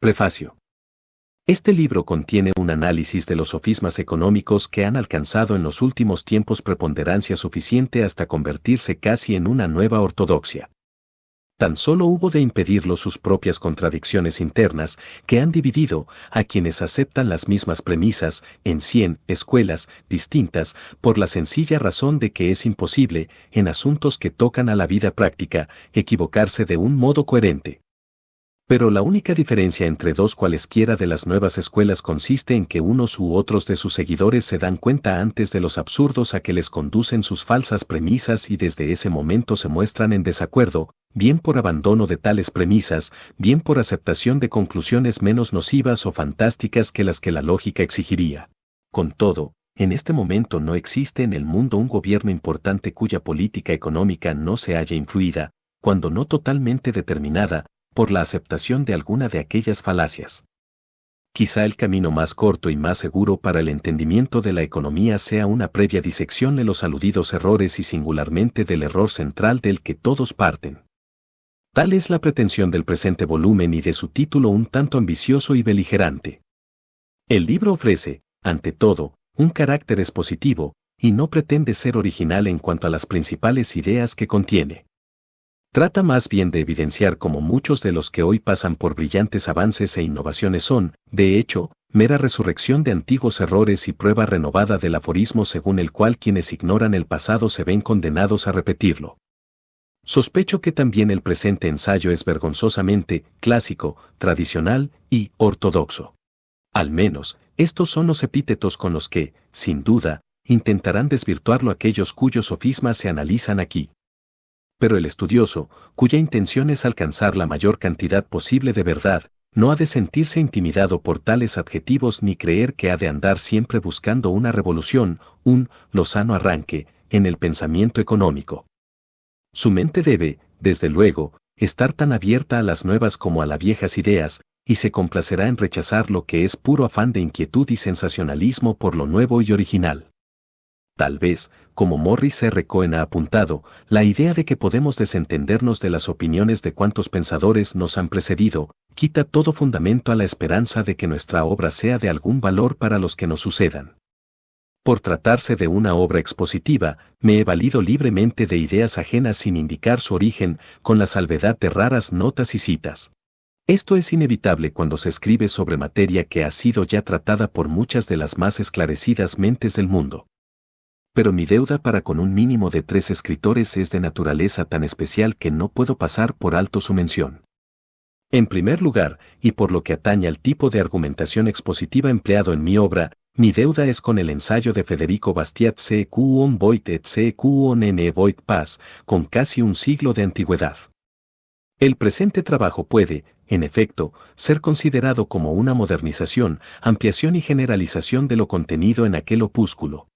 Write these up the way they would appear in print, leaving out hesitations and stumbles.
Prefacio. Este libro contiene un análisis de los sofismas económicos que han alcanzado en los últimos tiempos preponderancia suficiente hasta convertirse casi en una nueva ortodoxia. Tan solo hubo de impedirlo sus propias contradicciones internas que han dividido a quienes aceptan las mismas premisas en 100 escuelas distintas por la sencilla razón de que es imposible, en asuntos que tocan a la vida práctica, equivocarse de un modo coherente. Pero la única diferencia entre dos cualesquiera de las nuevas escuelas consiste en que unos u otros de sus seguidores se dan cuenta antes de los absurdos a que les conducen sus falsas premisas y desde ese momento se muestran en desacuerdo, bien por abandono de tales premisas, bien por aceptación de conclusiones menos nocivas o fantásticas que las que la lógica exigiría. Con todo, en este momento no existe en el mundo un gobierno importante cuya política económica no se haya influida, cuando no totalmente determinada, por la aceptación de alguna de aquellas falacias. Quizá el camino más corto y más seguro para el entendimiento de la economía sea una previa disección de los aludidos errores y singularmente del error central del que todos parten. Tal es la pretensión del presente volumen y de su título un tanto ambicioso y beligerante. El libro ofrece, ante todo, un carácter expositivo, y no pretende ser original en cuanto a las principales ideas que contiene. Trata más bien de evidenciar cómo muchos de los que hoy pasan por brillantes avances e innovaciones son, de hecho, mera resurrección de antiguos errores y prueba renovada del aforismo según el cual quienes ignoran el pasado se ven condenados a repetirlo. Sospecho que también el presente ensayo es vergonzosamente clásico, tradicional y ortodoxo. Al menos, estos son los epítetos con los que, sin duda, intentarán desvirtuarlo aquellos cuyos sofismas se analizan aquí. Pero el estudioso, cuya intención es alcanzar la mayor cantidad posible de verdad, no ha de sentirse intimidado por tales adjetivos ni creer que ha de andar siempre buscando una revolución, un lozano arranque, en el pensamiento económico. Su mente debe, desde luego, estar tan abierta a las nuevas como a las viejas ideas, y se complacerá en rechazar lo que es puro afán de inquietud y sensacionalismo por lo nuevo y original. Tal vez, como Morris R. Cohen ha apuntado, la idea de que podemos desentendernos de las opiniones de cuantos pensadores nos han precedido, quita todo fundamento a la esperanza de que nuestra obra sea de algún valor para los que nos sucedan. Por tratarse de una obra expositiva, me he valido libremente de ideas ajenas sin indicar su origen, con la salvedad de raras notas y citas. Esto es inevitable cuando se escribe sobre materia que ha sido ya tratada por muchas de las más esclarecidas mentes del mundo. Pero mi deuda para con un mínimo de 3 escritores es de naturaleza tan especial que no puedo pasar por alto su mención. En primer lugar, y por lo que atañe al tipo de argumentación expositiva empleado en mi obra, mi deuda es con el ensayo de Federico Bastiat C.Q. on Voit et C.Q. on N. Voit Paz, con casi un siglo de antigüedad. El presente trabajo puede, en efecto, ser considerado como una modernización, ampliación y generalización de lo contenido en aquel opúsculo.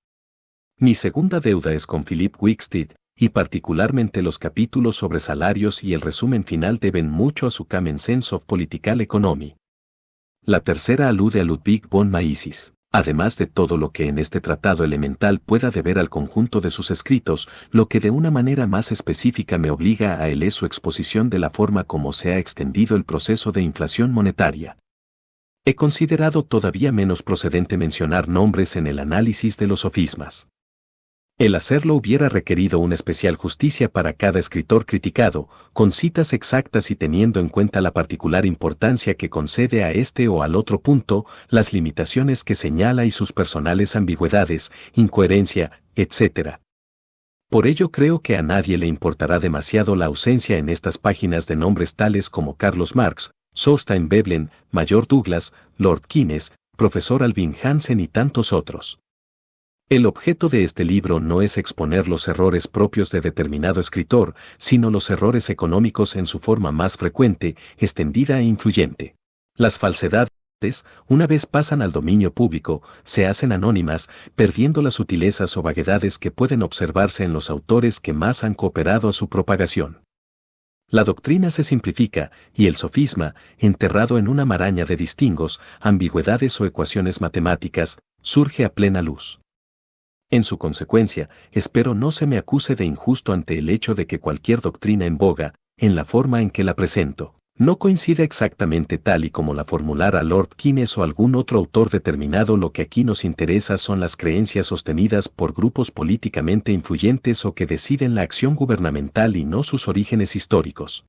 Mi segunda deuda es con Philip Wicksteed, y particularmente los capítulos sobre salarios y el resumen final deben mucho a su Common Sense of Political Economy. La tercera alude a Ludwig von Mises, además de todo lo que en este tratado elemental pueda deber al conjunto de sus escritos, lo que de una manera más específica me obliga a él es su exposición de la forma como se ha extendido el proceso de inflación monetaria. He considerado todavía menos procedente mencionar nombres en el análisis de los sofismas. El hacerlo hubiera requerido una especial justicia para cada escritor criticado, con citas exactas y teniendo en cuenta la particular importancia que concede a este o al otro punto, las limitaciones que señala y sus personales ambigüedades, incoherencia, etc. Por ello creo que a nadie le importará demasiado la ausencia en estas páginas de nombres tales como Carlos Marx, Thorstein Veblen, Mayor Douglas, Lord Keynes, Profesor Alvin Hansen y tantos otros. El objeto de este libro no es exponer los errores propios de determinado escritor, sino los errores económicos en su forma más frecuente, extendida e influyente. Las falsedades, una vez pasan al dominio público, se hacen anónimas, perdiendo las sutilezas o vaguedades que pueden observarse en los autores que más han cooperado a su propagación. La doctrina se simplifica, y el sofisma, enterrado en una maraña de distingos, ambigüedades o ecuaciones matemáticas, surge a plena luz. En su consecuencia, espero no se me acuse de injusto ante el hecho de que cualquier doctrina en boga, en la forma en que la presento, No coincide exactamente tal y como la formulara Lord Keynes o algún otro autor determinado. Lo que aquí nos interesa son las creencias sostenidas por grupos políticamente influyentes o que deciden la acción gubernamental y no sus orígenes históricos.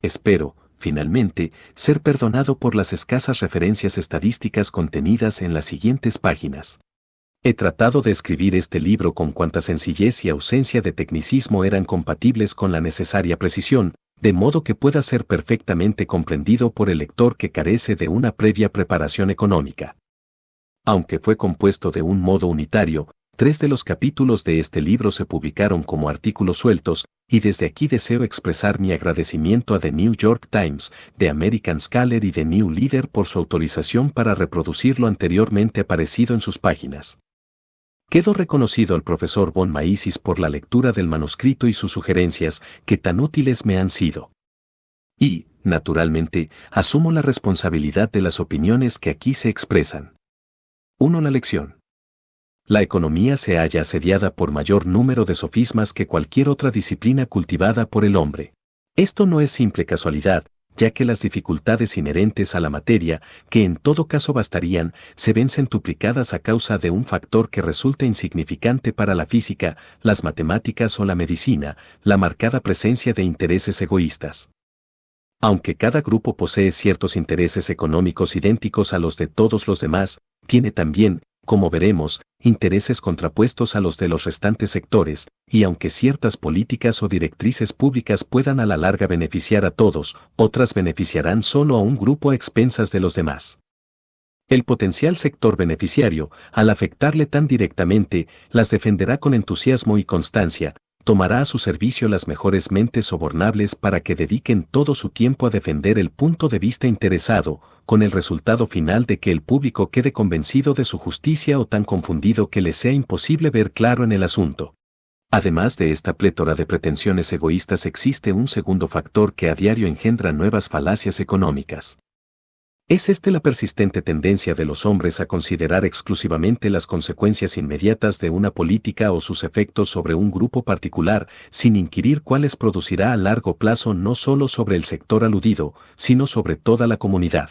Espero, finalmente, ser perdonado por las escasas referencias estadísticas contenidas en las siguientes páginas. He tratado de escribir este libro con cuanta sencillez y ausencia de tecnicismo eran compatibles con la necesaria precisión, de modo que pueda ser perfectamente comprendido por el lector que carece de una previa preparación económica. Aunque fue compuesto de un modo unitario, 3 de los capítulos de este libro se publicaron como artículos sueltos, y desde aquí deseo expresar mi agradecimiento a The New York Times, The American Scholar y The New Leader por su autorización para reproducir lo anteriormente aparecido en sus páginas. Quedo reconocido al profesor von Mises por la lectura del manuscrito y sus sugerencias, que tan útiles me han sido. Y, naturalmente, asumo la responsabilidad de las opiniones que aquí se expresan. 1. La lección. La economía se halla asediada por mayor número de sofismas que cualquier otra disciplina cultivada por el hombre. Esto no es simple casualidad, ya que las dificultades inherentes a la materia, que en todo caso bastarían, se ven centuplicadas a causa de un factor que resulta insignificante para la física, las matemáticas o la medicina, la marcada presencia de intereses egoístas. Aunque cada grupo posee ciertos intereses económicos idénticos a los de todos los demás, tiene también, como veremos, intereses contrapuestos a los de los restantes sectores, y aunque ciertas políticas o directrices públicas puedan a la larga beneficiar a todos, otras beneficiarán solo a un grupo a expensas de los demás. El potencial sector beneficiario, al afectarle tan directamente, las defenderá con entusiasmo y constancia, tomará a su servicio las mejores mentes sobornables para que dediquen todo su tiempo a defender el punto de vista interesado, con el resultado final de que el público quede convencido de su justicia o tan confundido que le sea imposible ver claro en el asunto. Además de esta plétora de pretensiones egoístas existe un segundo factor que a diario engendra nuevas falacias económicas. Es la persistente tendencia de los hombres a considerar exclusivamente las consecuencias inmediatas de una política o sus efectos sobre un grupo particular, sin inquirir cuáles producirá a largo plazo no solo sobre el sector aludido, sino sobre toda la comunidad.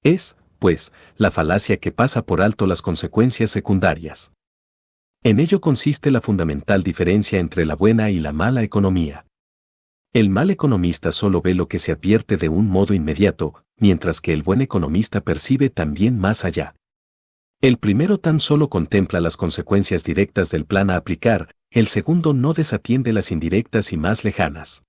Es, pues, la falacia que pasa por alto las consecuencias secundarias. En ello consiste la fundamental diferencia entre la buena y la mala economía. El mal economista solo ve lo que se advierte de un modo inmediato, mientras que el buen economista percibe también más allá. El primero tan solo contempla las consecuencias directas del plan a aplicar, el segundo no desatiende las indirectas y más lejanas.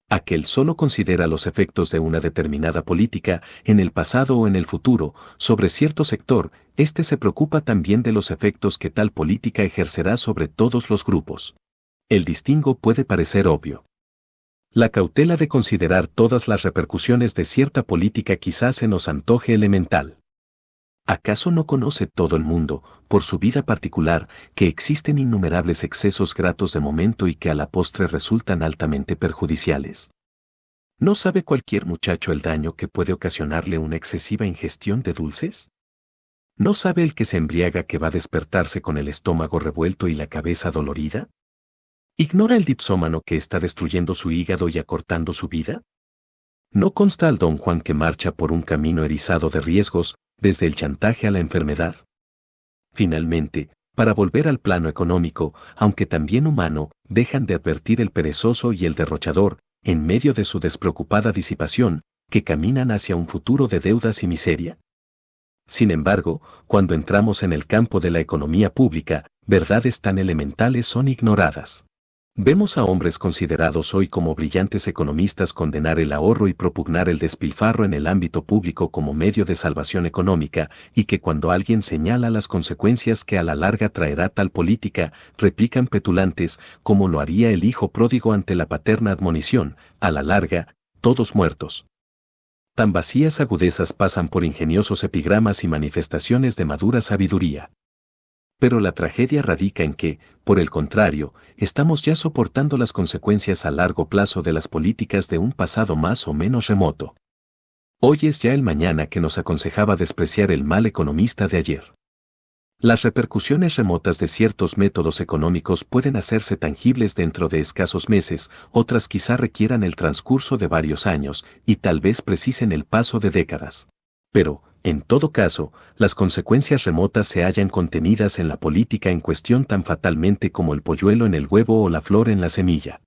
Aquel solo considera los efectos de una determinada política, en el pasado o en el futuro, sobre cierto sector, este se preocupa también de los efectos que tal política ejercerá sobre todos los grupos. El distingo puede parecer obvio. La cautela de considerar todas las repercusiones de cierta política quizás se nos antoje elemental. ¿Acaso no conoce todo el mundo, por su vida particular, que existen innumerables excesos gratos de momento y que a la postre resultan altamente perjudiciales? ¿No sabe cualquier muchacho el daño que puede ocasionarle una excesiva ingestión de dulces? ¿No sabe el que se embriaga que va a despertarse con el estómago revuelto y la cabeza dolorida? ¿Ignora el dipsómano que está destruyendo su hígado y acortando su vida? ¿No consta al don Juan que marcha por un camino erizado de riesgos, desde el chantaje a la enfermedad? Finalmente, para volver al plano económico, aunque también humano, dejan de advertir el perezoso y el derrochador, en medio de su despreocupada disipación, que caminan hacia un futuro de deudas y miseria. Sin embargo, cuando entramos en el campo de la economía pública, verdades tan elementales son ignoradas. Vemos a hombres considerados hoy como brillantes economistas condenar el ahorro y propugnar el despilfarro en el ámbito público como medio de salvación económica, y que cuando alguien señala las consecuencias que a la larga traerá tal política, replican petulantes, como lo haría el hijo pródigo ante la paterna admonición, a la larga, todos muertos. Tan vacías agudezas pasan por ingeniosos epigramas y manifestaciones de madura sabiduría. Pero la tragedia radica en que, por el contrario, estamos ya soportando las consecuencias a largo plazo de las políticas de un pasado más o menos remoto. Hoy es ya el mañana que nos aconsejaba despreciar el mal economista de ayer. Las repercusiones remotas de ciertos métodos económicos pueden hacerse tangibles dentro de escasos meses, otras quizá requieran el transcurso de varios años y tal vez precisen el paso de décadas. Pero, en todo caso, las consecuencias remotas se hallan contenidas en la política en cuestión tan fatalmente como el polluelo en el huevo o la flor en la semilla.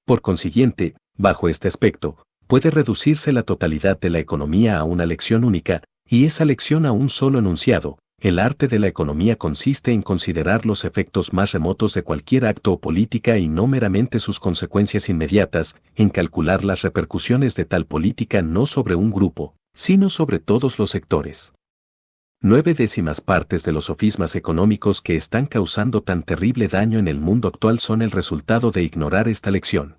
Por consiguiente, bajo este aspecto, puede reducirse la totalidad de la economía a una lección única, y esa lección a un solo enunciado. El arte de la economía consiste en considerar los efectos más remotos de cualquier acto o política y no meramente sus consecuencias inmediatas, en calcular las repercusiones de tal política no sobre un grupo, sino sobre todos los sectores. 9/10 partes de los sofismas económicos que están causando tan terrible daño en el mundo actual son el resultado de ignorar esta lección.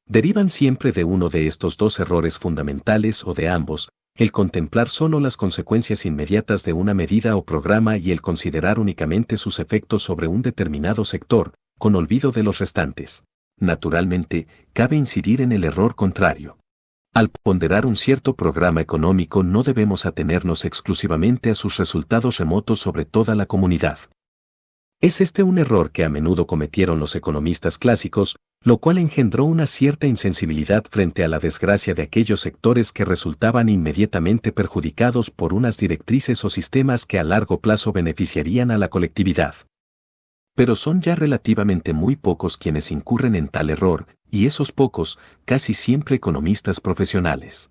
Derivan siempre de uno de estos dos errores fundamentales o de ambos, el contemplar solo las consecuencias inmediatas de una medida o programa y el considerar únicamente sus efectos sobre un determinado sector, con olvido de los restantes. Naturalmente, cabe incidir en el error contrario. Al ponderar un cierto programa económico no debemos atenernos exclusivamente a sus resultados remotos sobre toda la comunidad. Es este un error que a menudo cometieron los economistas clásicos, lo cual engendró una cierta insensibilidad frente a la desgracia de aquellos sectores que resultaban inmediatamente perjudicados por unas directrices o sistemas que a largo plazo beneficiarían a la colectividad. Pero son ya relativamente muy pocos quienes incurren en tal error, y esos pocos, casi siempre economistas profesionales.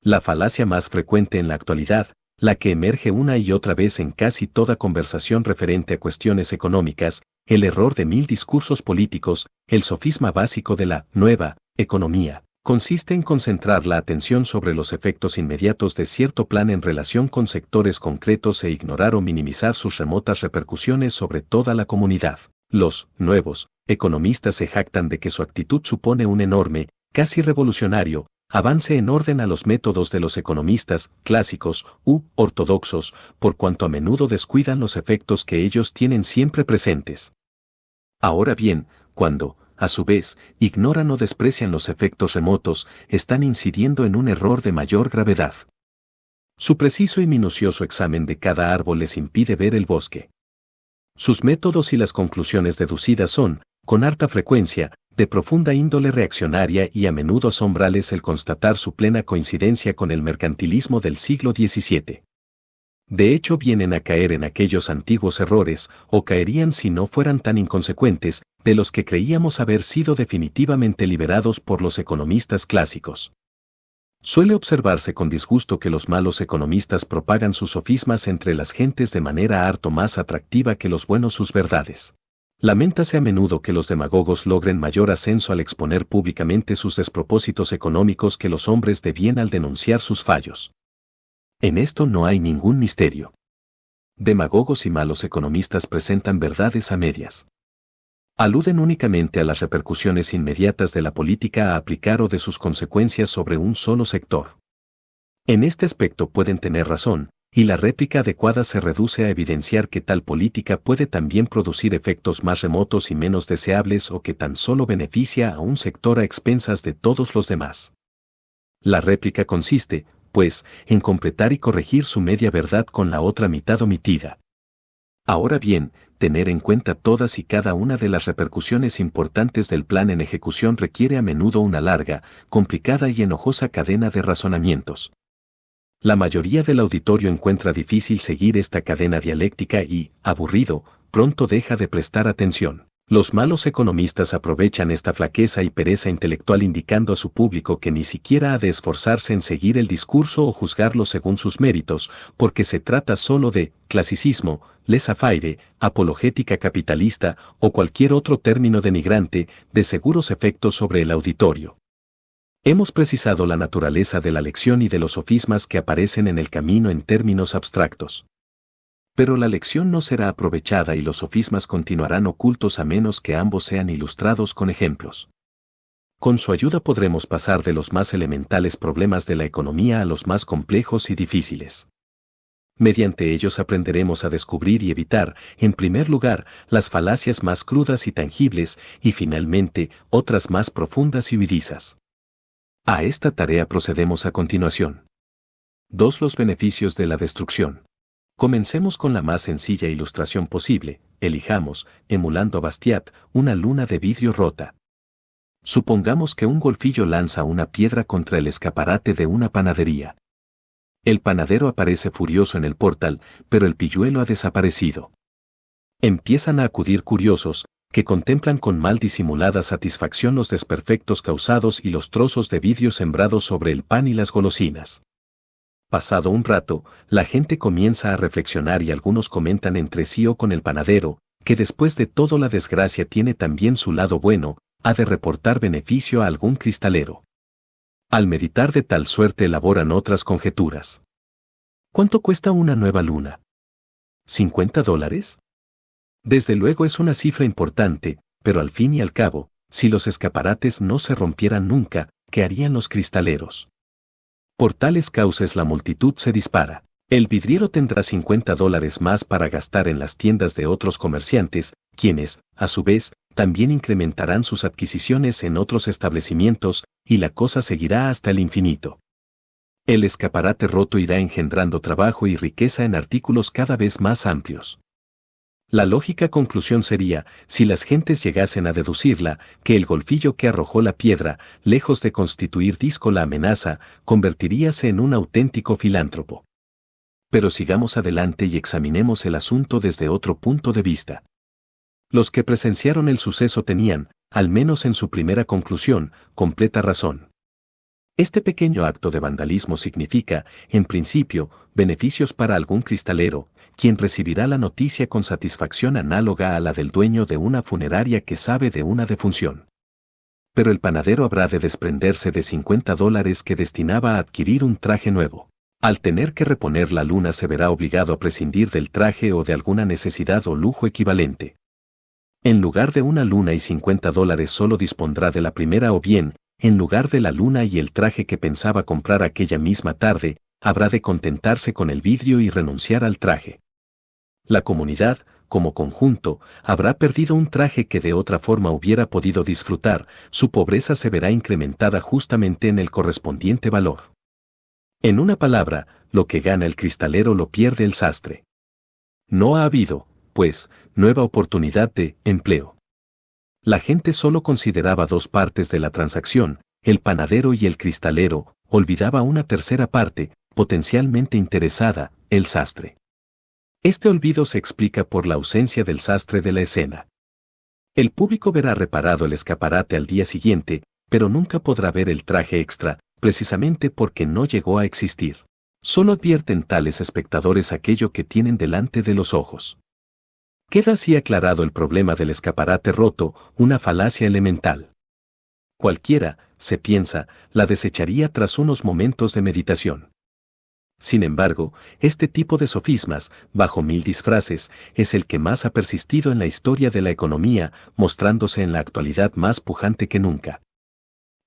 La falacia más frecuente en la actualidad, la que emerge una y otra vez en casi toda conversación referente a cuestiones económicas, el error de 1000 discursos políticos, el sofisma básico de la nueva economía, consiste en concentrar la atención sobre los efectos inmediatos de cierto plan en relación con sectores concretos e ignorar o minimizar sus remotas repercusiones sobre toda la comunidad. Los nuevos economistas se jactan de que su actitud supone un enorme, casi revolucionario, avance en orden a los métodos de los economistas clásicos u ortodoxos, por cuanto a menudo descuidan los efectos que ellos tienen siempre presentes. Ahora bien, cuando, a su vez, ignoran o desprecian los efectos remotos, están incidiendo en un error de mayor gravedad. Su preciso y minucioso examen de cada árbol les impide ver el bosque. Sus métodos y las conclusiones deducidas son, con harta frecuencia, de profunda índole reaccionaria y a menudo asombrales el constatar su plena coincidencia con el mercantilismo del siglo XVII. De hecho vienen a caer en aquellos antiguos errores, o caerían si no fueran tan inconsecuentes, de los que creíamos haber sido definitivamente liberados por los economistas clásicos. Suele observarse con disgusto que los malos economistas propagan sus sofismas entre las gentes de manera harto más atractiva que los buenos sus verdades. Laméntase a menudo que los demagogos logren mayor ascenso al exponer públicamente sus despropósitos económicos que los hombres de bien al denunciar sus fallos. En esto no hay ningún misterio. Demagogos y malos economistas presentan verdades a medias. Aluden únicamente a las repercusiones inmediatas de la política a aplicar o de sus consecuencias sobre un solo sector. En este aspecto pueden tener razón, y la réplica adecuada se reduce a evidenciar que tal política puede también producir efectos más remotos y menos deseables o que tan solo beneficia a un sector a expensas de todos los demás. La réplica consiste, pues, en completar y corregir su media verdad con la otra mitad omitida. Ahora bien, tener en cuenta todas y cada una de las repercusiones importantes del plan en ejecución requiere a menudo una larga, complicada y enojosa cadena de razonamientos. La mayoría del auditorio encuentra difícil seguir esta cadena dialéctica y, aburrido, pronto deja de prestar atención. Los malos economistas aprovechan esta flaqueza y pereza intelectual indicando a su público que ni siquiera ha de esforzarse en seguir el discurso o juzgarlo según sus méritos, porque se trata solo de clasicismo, laissez-faire, apologética capitalista o cualquier otro término denigrante, de seguros efectos sobre el auditorio. Hemos precisado la naturaleza de la lección y de los sofismas que aparecen en el camino en términos abstractos. Pero la lección no será aprovechada y los sofismas continuarán ocultos a menos que ambos sean ilustrados con ejemplos. Con su ayuda podremos pasar de los más elementales problemas de la economía a los más complejos y difíciles. Mediante ellos aprenderemos a descubrir y evitar, en primer lugar, las falacias más crudas y tangibles, y finalmente, otras más profundas y huidizas. A esta tarea procedemos a continuación. 2. Los beneficios de la destrucción. Comencemos con la más sencilla ilustración posible. Elijamos, emulando a Bastiat, una luna de vidrio rota. Supongamos que un golfillo lanza una piedra contra el escaparate de una panadería. El panadero aparece furioso en el portal, pero el pilluelo ha desaparecido. Empiezan a acudir curiosos, que contemplan con mal disimulada satisfacción los desperfectos causados y los trozos de vidrio sembrados sobre el pan y las golosinas. Pasado un rato, la gente comienza a reflexionar y algunos comentan entre sí o con el panadero, que después de todo la desgracia tiene también su lado bueno, ha de reportar beneficio a algún cristalero. Al meditar de tal suerte elaboran otras conjeturas. ¿Cuánto cuesta una nueva luna? ¿$50? Desde luego es una cifra importante, pero al fin y al cabo, si los escaparates no se rompieran nunca, ¿qué harían los cristaleros? Por tales causas la multitud se dispara. El vidriero tendrá $50 más para gastar en las tiendas de otros comerciantes, quienes, a su vez, también incrementarán sus adquisiciones en otros establecimientos, y la cosa seguirá hasta el infinito. El escaparate roto irá engendrando trabajo y riqueza en artículos cada vez más amplios. La lógica conclusión sería, si las gentes llegasen a deducirla, que el golfillo que arrojó la piedra, lejos de constituir disco la amenaza, convertiríase en un auténtico filántropo. Pero sigamos adelante y examinemos el asunto desde otro punto de vista. Los que presenciaron el suceso tenían, al menos en su primera conclusión, completa razón. Este pequeño acto de vandalismo significa, en principio, beneficios para algún cristalero, quien recibirá la noticia con satisfacción análoga a la del dueño de una funeraria que sabe de una defunción. Pero el panadero habrá de desprenderse de $50 que destinaba a adquirir un traje nuevo. Al tener que reponer la luna se verá obligado a prescindir del traje o de alguna necesidad o lujo equivalente. En lugar de una luna y $50 solo dispondrá de la primera o bien, en lugar de la luna y el traje que pensaba comprar aquella misma tarde, habrá de contentarse con el vidrio y renunciar al traje. La comunidad, como conjunto, habrá perdido un traje que de otra forma hubiera podido disfrutar, su pobreza se verá incrementada justamente en el correspondiente valor. En una palabra, lo que gana el cristalero lo pierde el sastre. No ha habido, pues, nueva oportunidad de empleo. La gente solo consideraba dos partes de la transacción, el panadero y el cristalero, olvidaba una tercera parte, potencialmente interesada, el sastre. Este olvido se explica por la ausencia del sastre de la escena. El público verá reparado el escaparate al día siguiente, pero nunca podrá ver el traje extra, precisamente porque no llegó a existir. Solo advierten tales espectadores aquello que tienen delante de los ojos. Queda así aclarado el problema del escaparate roto, una falacia elemental. Cualquiera, se piensa, la desecharía tras unos momentos de meditación. Sin embargo, este tipo de sofismas, bajo mil disfraces, es el que más ha persistido en la historia de la economía, mostrándose en la actualidad más pujante que nunca.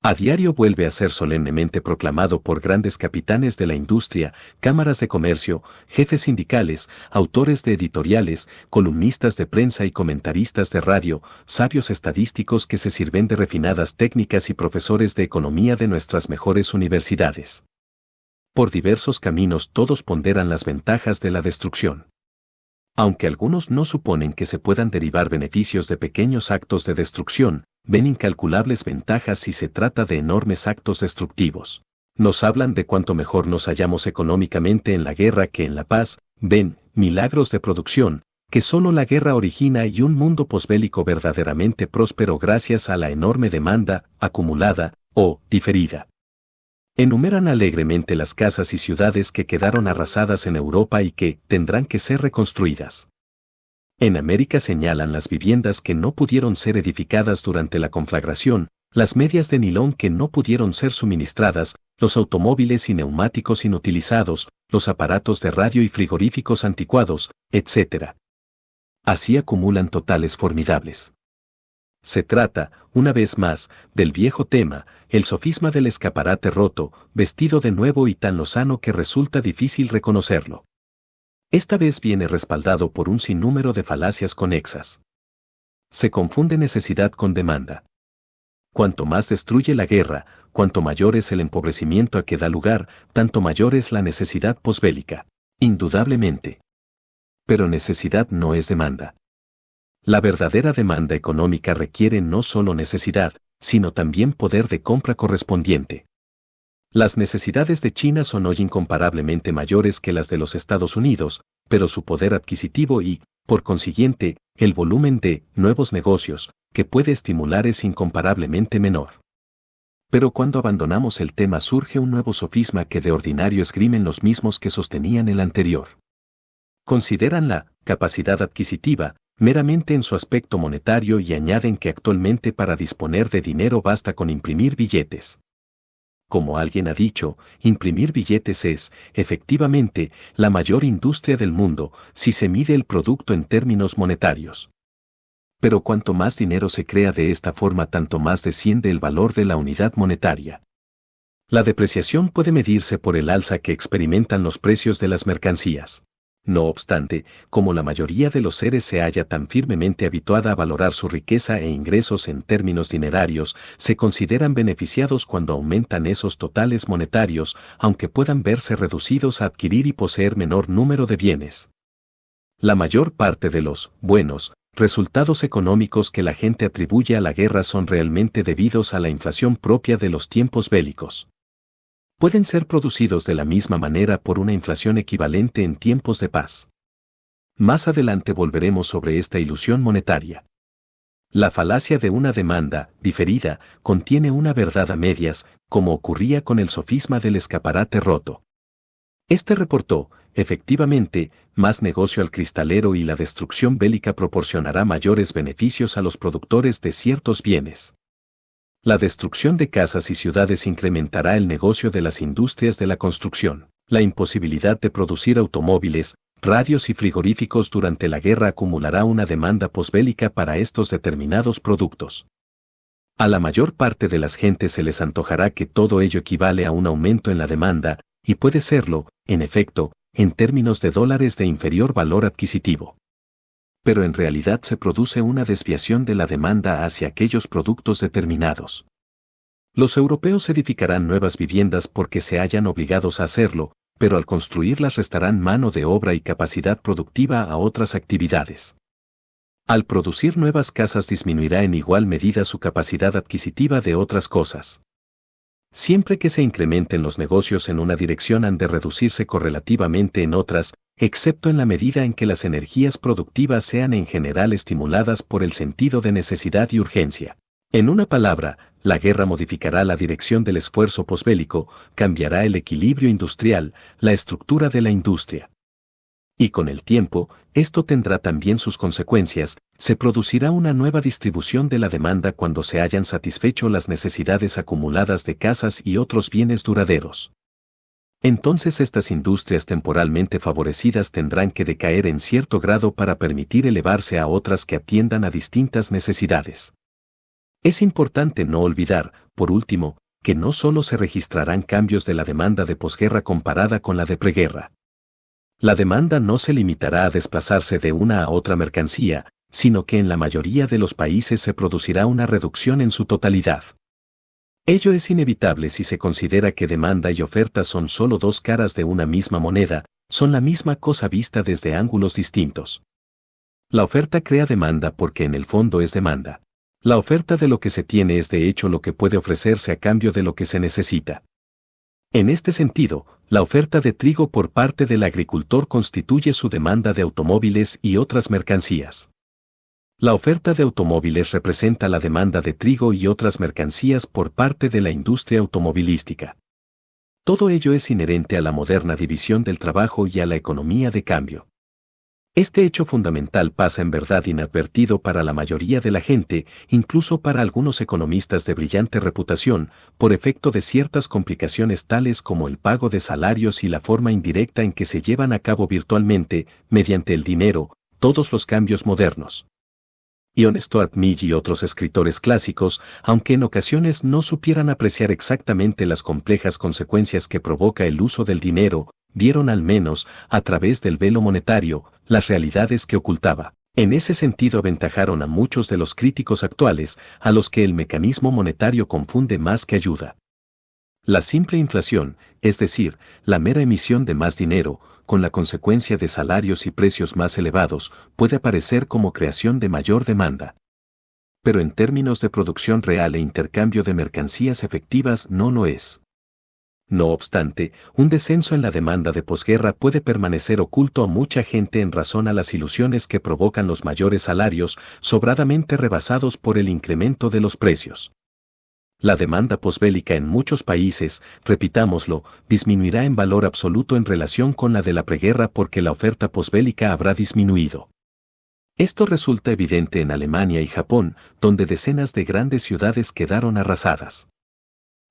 A diario vuelve a ser solemnemente proclamado por grandes capitanes de la industria, cámaras de comercio, jefes sindicales, autores de editoriales, columnistas de prensa y comentaristas de radio, sabios estadísticos que se sirven de refinadas técnicas y profesores de economía de nuestras mejores universidades. Por diversos caminos todos ponderan las ventajas de la destrucción. Aunque algunos no suponen que se puedan derivar beneficios de pequeños actos de destrucción, ven incalculables ventajas si se trata de enormes actos destructivos. Nos hablan de cuánto mejor nos hallamos económicamente en la guerra que en la paz, ven, milagros de producción, que solo la guerra origina y un mundo posbélico verdaderamente próspero gracias a la enorme demanda, acumulada, o diferida. Enumeran alegremente las casas y ciudades que quedaron arrasadas en Europa y que tendrán que ser reconstruidas. En América señalan las viviendas que no pudieron ser edificadas durante la conflagración, las medias de nilón que no pudieron ser suministradas, los automóviles y neumáticos inutilizados, los aparatos de radio y frigoríficos anticuados, etc. Así acumulan totales formidables. Se trata, una vez más, del viejo tema, el sofisma del escaparate roto, vestido de nuevo y tan lozano que resulta difícil reconocerlo. Esta vez viene respaldado por un sinnúmero de falacias conexas. Se confunde necesidad con demanda. Cuanto más destruye la guerra, cuanto mayor es el empobrecimiento a que da lugar, tanto mayor es la necesidad posbélica. Indudablemente. Pero necesidad no es demanda. La verdadera demanda económica requiere no solo necesidad, sino también poder de compra correspondiente. Las necesidades de China son hoy incomparablemente mayores que las de los Estados Unidos, pero su poder adquisitivo y, por consiguiente, el volumen de nuevos negocios que puede estimular es incomparablemente menor. Pero cuando abandonamos el tema surge un nuevo sofisma que de ordinario esgrimen los mismos que sostenían el anterior. Consideran la capacidad adquisitiva meramente en su aspecto monetario y añaden que actualmente para disponer de dinero basta con imprimir billetes. Como alguien ha dicho, imprimir billetes es, efectivamente, la mayor industria del mundo si se mide el producto en términos monetarios. Pero cuanto más dinero se crea de esta forma, tanto más desciende el valor de la unidad monetaria. La depreciación puede medirse por el alza que experimentan los precios de las mercancías. No obstante, como la mayoría de los seres se halla tan firmemente habituada a valorar su riqueza e ingresos en términos dinerarios, se consideran beneficiados cuando aumentan esos totales monetarios, aunque puedan verse reducidos a adquirir y poseer menor número de bienes. La mayor parte de los buenos resultados económicos que la gente atribuye a la guerra son realmente debidos a la inflación propia de los tiempos bélicos. Pueden ser producidos de la misma manera por una inflación equivalente en tiempos de paz. Más adelante volveremos sobre esta ilusión monetaria. La falacia de una demanda diferida contiene una verdad a medias, como ocurría con el sofisma del escaparate roto. Este reportó, efectivamente, más negocio al cristalero y la destrucción bélica proporcionará mayores beneficios a los productores de ciertos bienes. La destrucción de casas y ciudades incrementará el negocio de las industrias de la construcción. La imposibilidad de producir automóviles, radios y frigoríficos durante la guerra acumulará una demanda posbélica para estos determinados productos. A la mayor parte de las gentes se les antojará que todo ello equivale a un aumento en la demanda, y puede serlo, en efecto, en términos de dólares de inferior valor adquisitivo. Pero en realidad se produce una desviación de la demanda hacia aquellos productos determinados. Los europeos edificarán nuevas viviendas porque se hallan obligados a hacerlo, pero al construirlas restarán mano de obra y capacidad productiva a otras actividades. Al producir nuevas casas disminuirá en igual medida su capacidad adquisitiva de otras cosas. Siempre que se incrementen los negocios en una dirección han de reducirse correlativamente en otras, excepto en la medida en que las energías productivas sean en general estimuladas por el sentido de necesidad y urgencia. En una palabra, la guerra modificará la dirección del esfuerzo posbélico, cambiará el equilibrio industrial, la estructura de la industria. Y con el tiempo, esto tendrá también sus consecuencias, se producirá una nueva distribución de la demanda cuando se hayan satisfecho las necesidades acumuladas de casas y otros bienes duraderos. Entonces estas industrias temporalmente favorecidas tendrán que decaer en cierto grado para permitir elevarse a otras que atiendan a distintas necesidades. Es importante no olvidar, por último, que no solo se registrarán cambios de la demanda de posguerra comparada con la de preguerra. La demanda no se limitará a desplazarse de una a otra mercancía, sino que en la mayoría de los países se producirá una reducción en su totalidad. Ello es inevitable si se considera que demanda y oferta son solo dos caras de una misma moneda, son la misma cosa vista desde ángulos distintos. La oferta crea demanda porque en el fondo es demanda. La oferta de lo que se tiene es de hecho lo que puede ofrecerse a cambio de lo que se necesita. En este sentido, la oferta de trigo por parte del agricultor constituye su demanda de automóviles y otras mercancías. La oferta de automóviles representa la demanda de trigo y otras mercancías por parte de la industria automovilística. Todo ello es inherente a la moderna división del trabajo y a la economía de cambio. Este hecho fundamental pasa en verdad inadvertido para la mayoría de la gente, incluso para algunos economistas de brillante reputación, por efecto de ciertas complicaciones tales como el pago de salarios y la forma indirecta en que se llevan a cabo virtualmente, mediante el dinero, todos los cambios modernos. John Stuart Mill y otros escritores clásicos, aunque en ocasiones no supieran apreciar exactamente las complejas consecuencias que provoca el uso del dinero, vieron al menos, a través del velo monetario, las realidades que ocultaba. En ese sentido aventajaron a muchos de los críticos actuales, a los que el mecanismo monetario confunde más que ayuda. La simple inflación, es decir, la mera emisión de más dinero, con la consecuencia de salarios y precios más elevados, puede aparecer como creación de mayor demanda. Pero en términos de producción real e intercambio de mercancías efectivas no lo es. No obstante, un descenso en la demanda de posguerra puede permanecer oculto a mucha gente en razón a las ilusiones que provocan los mayores salarios, sobradamente rebasados por el incremento de los precios. La demanda posbélica en muchos países, repitámoslo, disminuirá en valor absoluto en relación con la de la preguerra porque la oferta posbélica habrá disminuido. Esto resulta evidente en Alemania y Japón, donde decenas de grandes ciudades quedaron arrasadas.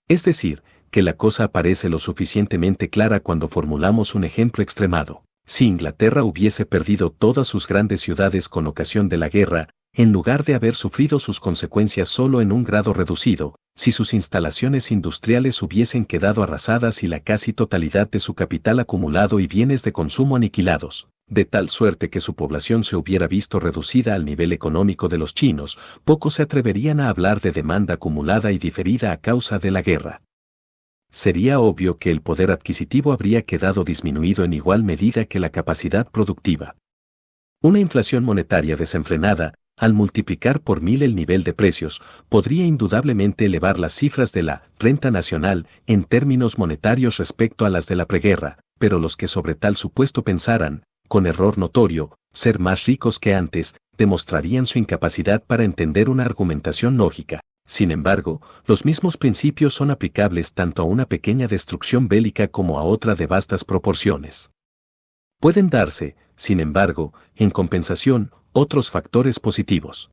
Es decir, que la cosa aparece lo suficientemente clara cuando formulamos un ejemplo extremado. Si Inglaterra hubiese perdido todas sus grandes ciudades con ocasión de la guerra, en lugar de haber sufrido sus consecuencias solo en un grado reducido, si sus instalaciones industriales hubiesen quedado arrasadas y la casi totalidad de su capital acumulado y bienes de consumo aniquilados, de tal suerte que su población se hubiera visto reducida al nivel económico de los chinos, pocos se atreverían a hablar de demanda acumulada y diferida a causa de la guerra. Sería obvio que el poder adquisitivo habría quedado disminuido en igual medida que la capacidad productiva. Una inflación monetaria desenfrenada, al multiplicar por 1000 el nivel de precios, podría indudablemente elevar las cifras de la renta nacional en términos monetarios respecto a las de la preguerra, pero los que sobre tal supuesto pensaran, con error notorio, ser más ricos que antes, demostrarían su incapacidad para entender una argumentación lógica. Sin embargo, los mismos principios son aplicables tanto a una pequeña destrucción bélica como a otra de vastas proporciones. Pueden darse, sin embargo, en compensación, otros factores positivos.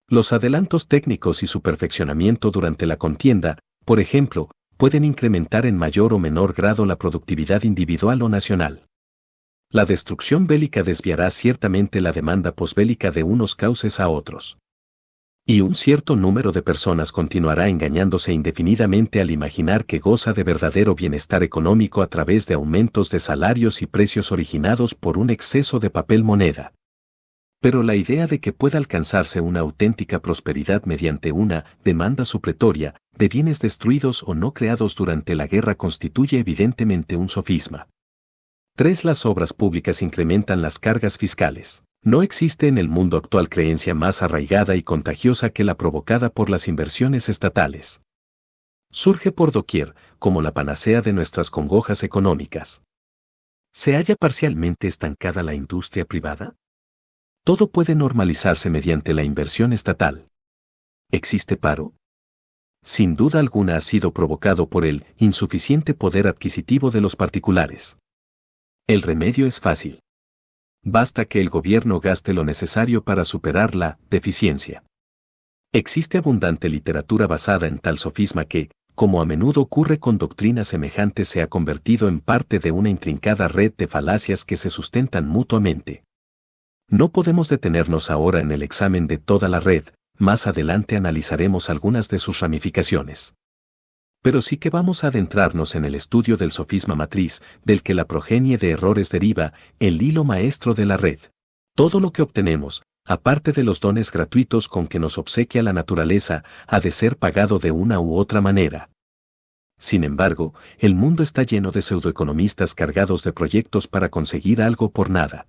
Los adelantos técnicos y su perfeccionamiento durante la contienda, por ejemplo, pueden incrementar en mayor o menor grado la productividad individual o nacional. La destrucción bélica desviará ciertamente la demanda posbélica de unos cauces a otros. Y un cierto número de personas continuará engañándose indefinidamente al imaginar que goza de verdadero bienestar económico a través de aumentos de salarios y precios originados por un exceso de papel moneda. Pero la idea de que pueda alcanzarse una auténtica prosperidad mediante una demanda supletoria de bienes destruidos o no creados durante la guerra constituye evidentemente un sofisma. 3. Las obras públicas incrementan las cargas fiscales. No existe en el mundo actual creencia más arraigada y contagiosa que la provocada por las inversiones estatales. Surge por doquier, como la panacea de nuestras congojas económicas. ¿Se halla parcialmente estancada la industria privada? Todo puede normalizarse mediante la inversión estatal. ¿Existe paro? Sin duda alguna ha sido provocado por el insuficiente poder adquisitivo de los particulares. El remedio es fácil. Basta que el gobierno gaste lo necesario para superar la deficiencia. Existe abundante literatura basada en tal sofisma que, como a menudo ocurre con doctrinas semejantes, se ha convertido en parte de una intrincada red de falacias que se sustentan mutuamente. No podemos detenernos ahora en el examen de toda la red, más adelante analizaremos algunas de sus ramificaciones. Pero sí que vamos a adentrarnos en el estudio del sofisma matriz, del que la progenie de errores deriva, el hilo maestro de la red. Todo lo que obtenemos, aparte de los dones gratuitos con que nos obsequia la naturaleza, ha de ser pagado de una u otra manera. Sin embargo, el mundo está lleno de pseudoeconomistas cargados de proyectos para conseguir algo por nada.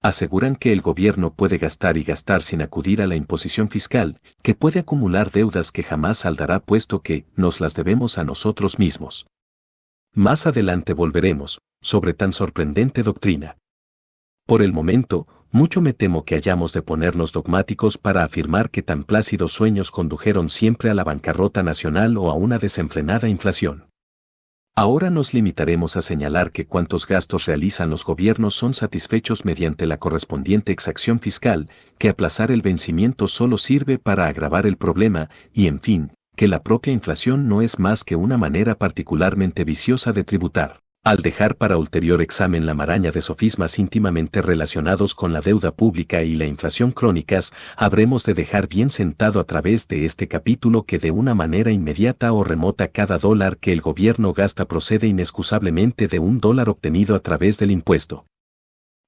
Aseguran que el gobierno puede gastar y gastar sin acudir a la imposición fiscal, que puede acumular deudas que jamás saldará puesto que nos las debemos a nosotros mismos. Más adelante volveremos sobre tan sorprendente doctrina. Por el momento, mucho me temo que hayamos de ponernos dogmáticos para afirmar que tan plácidos sueños condujeron siempre a la bancarrota nacional o a una desenfrenada inflación. Ahora nos limitaremos a señalar que cuantos gastos realizan los gobiernos son satisfechos mediante la correspondiente exacción fiscal, que aplazar el vencimiento solo sirve para agravar el problema y, en fin, que la propia inflación no es más que una manera particularmente viciosa de tributar. Al dejar para ulterior examen la maraña de sofismas íntimamente relacionados con la deuda pública y la inflación crónicas, habremos de dejar bien sentado a través de este capítulo que de una manera inmediata o remota cada dólar que el gobierno gasta procede inexcusablemente de un dólar obtenido a través del impuesto.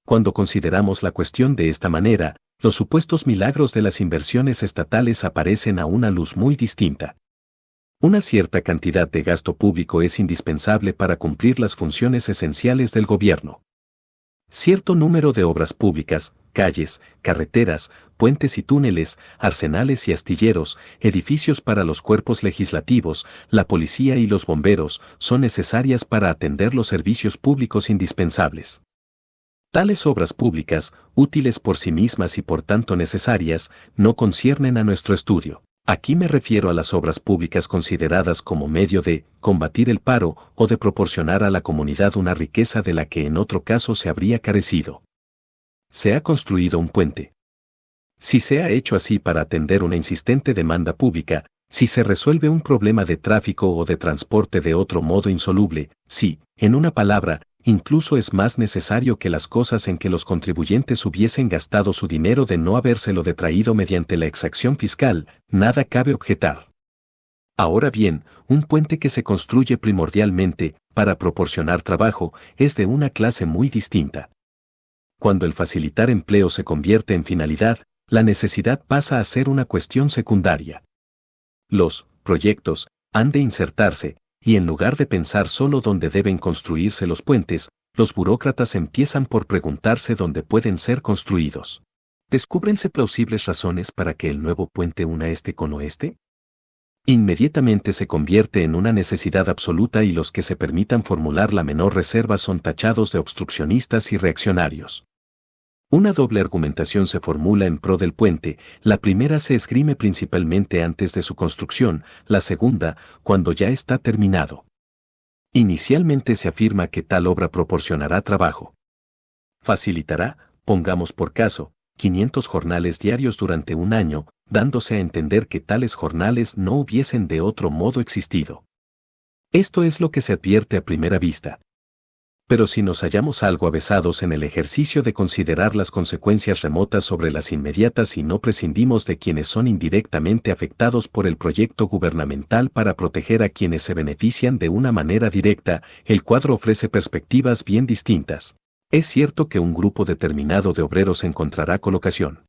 Cuando consideramos la cuestión de esta manera, los supuestos milagros de las inversiones estatales aparecen a una luz muy distinta. Una cierta cantidad de gasto público es indispensable para cumplir las funciones esenciales del gobierno. Cierto número de obras públicas, calles, carreteras, puentes y túneles, arsenales y astilleros, edificios para los cuerpos legislativos, la policía y los bomberos, son necesarias para atender los servicios públicos indispensables. Tales obras públicas, útiles por sí mismas y por tanto necesarias, no conciernen a nuestro estudio. Aquí me refiero a las obras públicas consideradas como medio de combatir el paro o de proporcionar a la comunidad una riqueza de la que en otro caso se habría carecido. Se ha construido un puente. Si se ha hecho así para atender una insistente demanda pública, si se resuelve un problema de tráfico o de transporte de otro modo insoluble, si, en una palabra, incluso es más necesario que las cosas en que los contribuyentes hubiesen gastado su dinero de no habérselo detraído mediante la exacción fiscal, nada cabe objetar. Ahora bien, un puente que se construye primordialmente para proporcionar trabajo es de una clase muy distinta. Cuando el facilitar empleo se convierte en finalidad, la necesidad pasa a ser una cuestión secundaria. Los proyectos han de insertarse, y en lugar de pensar solo dónde deben construirse los puentes, los burócratas empiezan por preguntarse dónde pueden ser construidos. ¿Descúbrense plausibles razones para que el nuevo puente una este con oeste? Inmediatamente se convierte en una necesidad absoluta y los que se permitan formular la menor reserva son tachados de obstruccionistas y reaccionarios. Una doble argumentación se formula en pro del puente, la primera se esgrime principalmente antes de su construcción, la segunda, cuando ya está terminado. Inicialmente se afirma que tal obra proporcionará trabajo. Facilitará, pongamos por caso, 500 jornales diarios durante un año, dándose a entender que tales jornales no hubiesen de otro modo existido. Esto es lo que se advierte a primera vista. Pero si nos hallamos algo avesados en el ejercicio de considerar las consecuencias remotas sobre las inmediatas y no prescindimos de quienes son indirectamente afectados por el proyecto gubernamental para proteger a quienes se benefician de una manera directa, el cuadro ofrece perspectivas bien distintas. Es cierto que un grupo determinado de obreros encontrará colocación.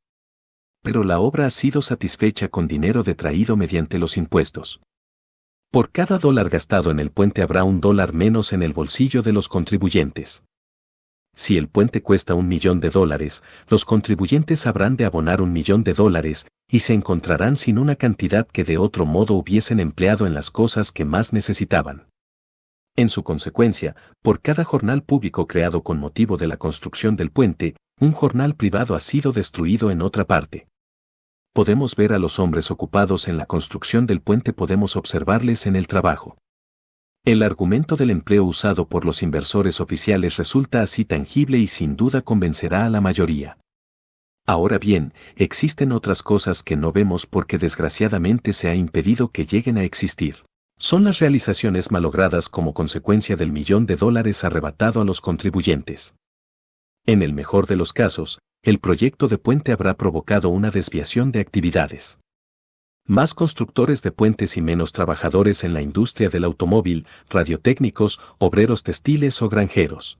Pero la obra ha sido satisfecha con dinero detraído mediante los impuestos. Por cada dólar gastado en el puente habrá $1 menos en el bolsillo de los contribuyentes. Si el puente cuesta $1.000.000, los contribuyentes habrán de abonar $1.000.000 y se encontrarán sin una cantidad que de otro modo hubiesen empleado en las cosas que más necesitaban. En su consecuencia, por cada jornal público creado con motivo de la construcción del puente, un jornal privado ha sido destruido en otra parte. Podemos ver a los hombres ocupados en la construcción del puente, podemos observarles en el trabajo. El argumento del empleo usado por los inversores oficiales resulta así tangible y sin duda convencerá a la mayoría. Ahora bien, existen otras cosas que no vemos porque desgraciadamente se ha impedido que lleguen a existir. Son las realizaciones malogradas como consecuencia del $1.000.000 arrebatado a los contribuyentes. En el mejor de los casos, el proyecto de puente habrá provocado una desviación de actividades. Más constructores de puentes y menos trabajadores en la industria del automóvil, radiotécnicos, obreros textiles o granjeros.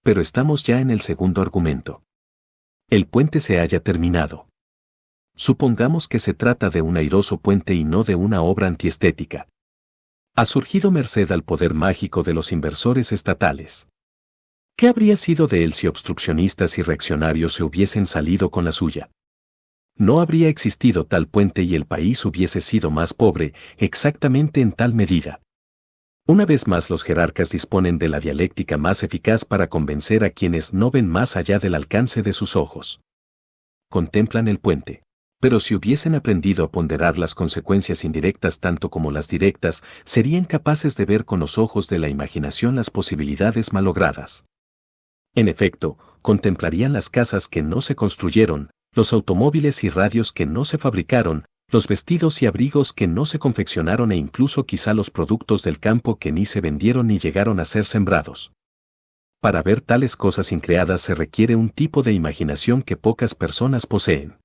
Pero estamos ya en el segundo argumento. El puente se haya terminado. Supongamos que se trata de un airoso puente y no de una obra antiestética. Ha surgido merced al poder mágico de los inversores estatales. ¿Qué habría sido de él si obstruccionistas y reaccionarios se hubiesen salido con la suya? No habría existido tal puente y el país hubiese sido más pobre, exactamente en tal medida. Una vez más los jerarcas disponen de la dialéctica más eficaz para convencer a quienes no ven más allá del alcance de sus ojos. Contemplan el puente. Pero si hubiesen aprendido a ponderar las consecuencias indirectas tanto como las directas, serían capaces de ver con los ojos de la imaginación las posibilidades malogradas. En efecto, contemplarían las casas que no se construyeron, los automóviles y radios que no se fabricaron, los vestidos y abrigos que no se confeccionaron e incluso quizá los productos del campo que ni se vendieron ni llegaron a ser sembrados. Para ver tales cosas increadas se requiere un tipo de imaginación que pocas personas poseen.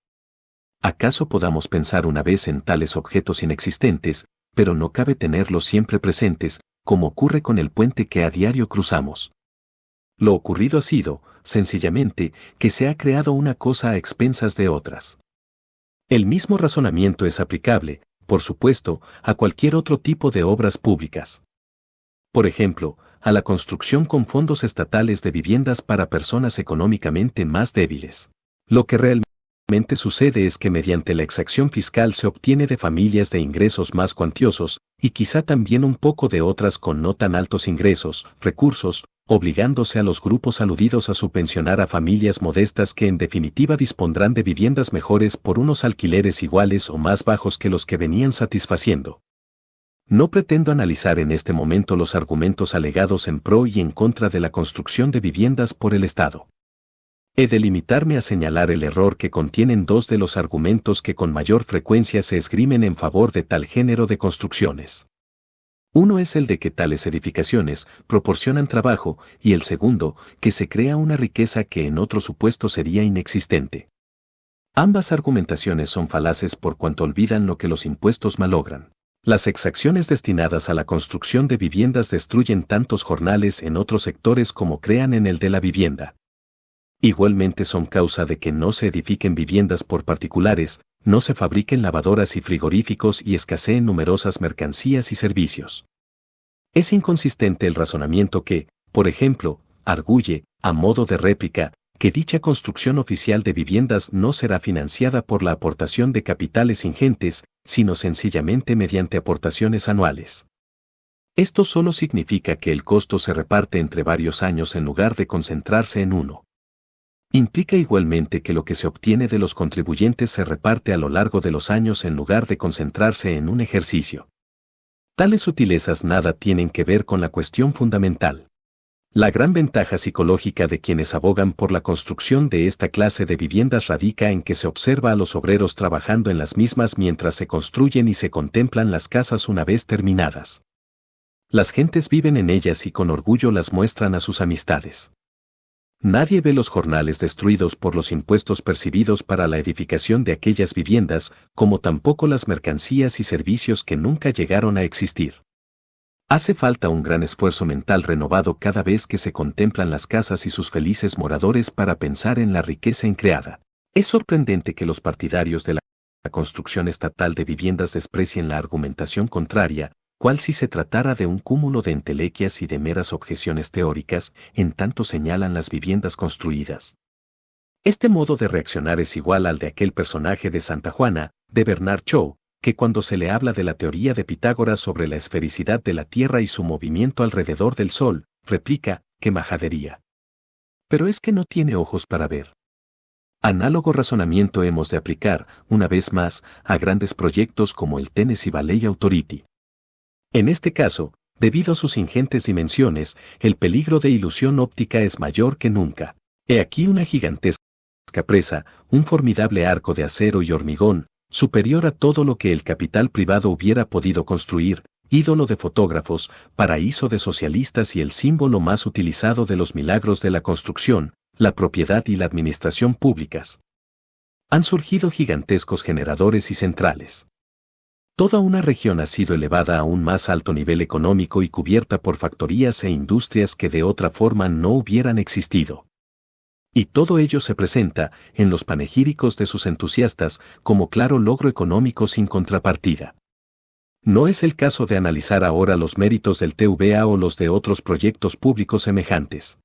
¿Acaso podamos pensar una vez en tales objetos inexistentes, pero no cabe tenerlos siempre presentes, como ocurre con el puente que a diario cruzamos? Lo ocurrido ha sido, sencillamente, que se ha creado una cosa a expensas de otras. El mismo razonamiento es aplicable, por supuesto, a cualquier otro tipo de obras públicas. Por ejemplo, a la construcción con fondos estatales de viviendas para personas económicamente más débiles. Lo que realmente sucede es que mediante la exacción fiscal se obtiene de familias de ingresos más cuantiosos, y quizá también un poco de otras con no tan altos ingresos, recursos, obligándose a los grupos aludidos a subvencionar a familias modestas que en definitiva dispondrán de viviendas mejores por unos alquileres iguales o más bajos que los que venían satisfaciendo. No pretendo analizar en este momento los argumentos alegados en pro y en contra de la construcción de viviendas por el Estado. He de limitarme a señalar el error que contienen dos de los argumentos que con mayor frecuencia se esgrimen en favor de tal género de construcciones. Uno es el de que tales edificaciones proporcionan trabajo y el segundo, que se crea una riqueza que en otro supuesto sería inexistente. Ambas argumentaciones son falaces por cuanto olvidan lo que los impuestos malogran. Las exacciones destinadas a la construcción de viviendas destruyen tantos jornales en otros sectores como crean en el de la vivienda. Igualmente son causa de que no se edifiquen viviendas por particulares, no se fabriquen lavadoras y frigoríficos y escaseen numerosas mercancías y servicios. Es inconsistente el razonamiento que, por ejemplo, arguye, a modo de réplica, que dicha construcción oficial de viviendas no será financiada por la aportación de capitales ingentes, sino sencillamente mediante aportaciones anuales. Esto solo significa que el costo se reparte entre varios años en lugar de concentrarse en uno. Implica igualmente que lo que se obtiene de los contribuyentes se reparte a lo largo de los años en lugar de concentrarse en un ejercicio. Tales sutilezas nada tienen que ver con la cuestión fundamental. La gran ventaja psicológica de quienes abogan por la construcción de esta clase de viviendas radica en que se observa a los obreros trabajando en las mismas mientras se construyen y se contemplan las casas una vez terminadas. Las gentes viven en ellas y con orgullo las muestran a sus amistades. Nadie ve los jornales destruidos por los impuestos percibidos para la edificación de aquellas viviendas, como tampoco las mercancías y servicios que nunca llegaron a existir. Hace falta un gran esfuerzo mental renovado cada vez que se contemplan las casas y sus felices moradores para pensar en la riqueza increada. Es sorprendente que los partidarios de la construcción estatal de viviendas desprecien la argumentación contraria, cual si se tratara de un cúmulo de entelequias y de meras objeciones teóricas, en tanto señalan las viviendas construidas. Este modo de reaccionar es igual al de aquel personaje de Santa Juana, de Bernard Shaw, que cuando se le habla de la teoría de Pitágoras sobre la esfericidad de la Tierra y su movimiento alrededor del Sol, replica, ¡qué majadería! Pero es que no tiene ojos para ver. Análogo razonamiento hemos de aplicar, una vez más, a grandes proyectos como el Tennessee Valley Authority. En este caso, debido a sus ingentes dimensiones, el peligro de ilusión óptica es mayor que nunca. He aquí una gigantesca presa, un formidable arco de acero y hormigón, superior a todo lo que el capital privado hubiera podido construir, ídolo de fotógrafos, paraíso de socialistas y el símbolo más utilizado de los milagros de la construcción, la propiedad y la administración públicas. Han surgido gigantescos generadores y centrales. Toda una región ha sido elevada a un más alto nivel económico y cubierta por factorías e industrias que de otra forma no hubieran existido. Y todo ello se presenta, en los panegíricos de sus entusiastas, como claro logro económico sin contrapartida. No es el caso de analizar ahora los méritos del TVA o los de otros proyectos públicos semejantes.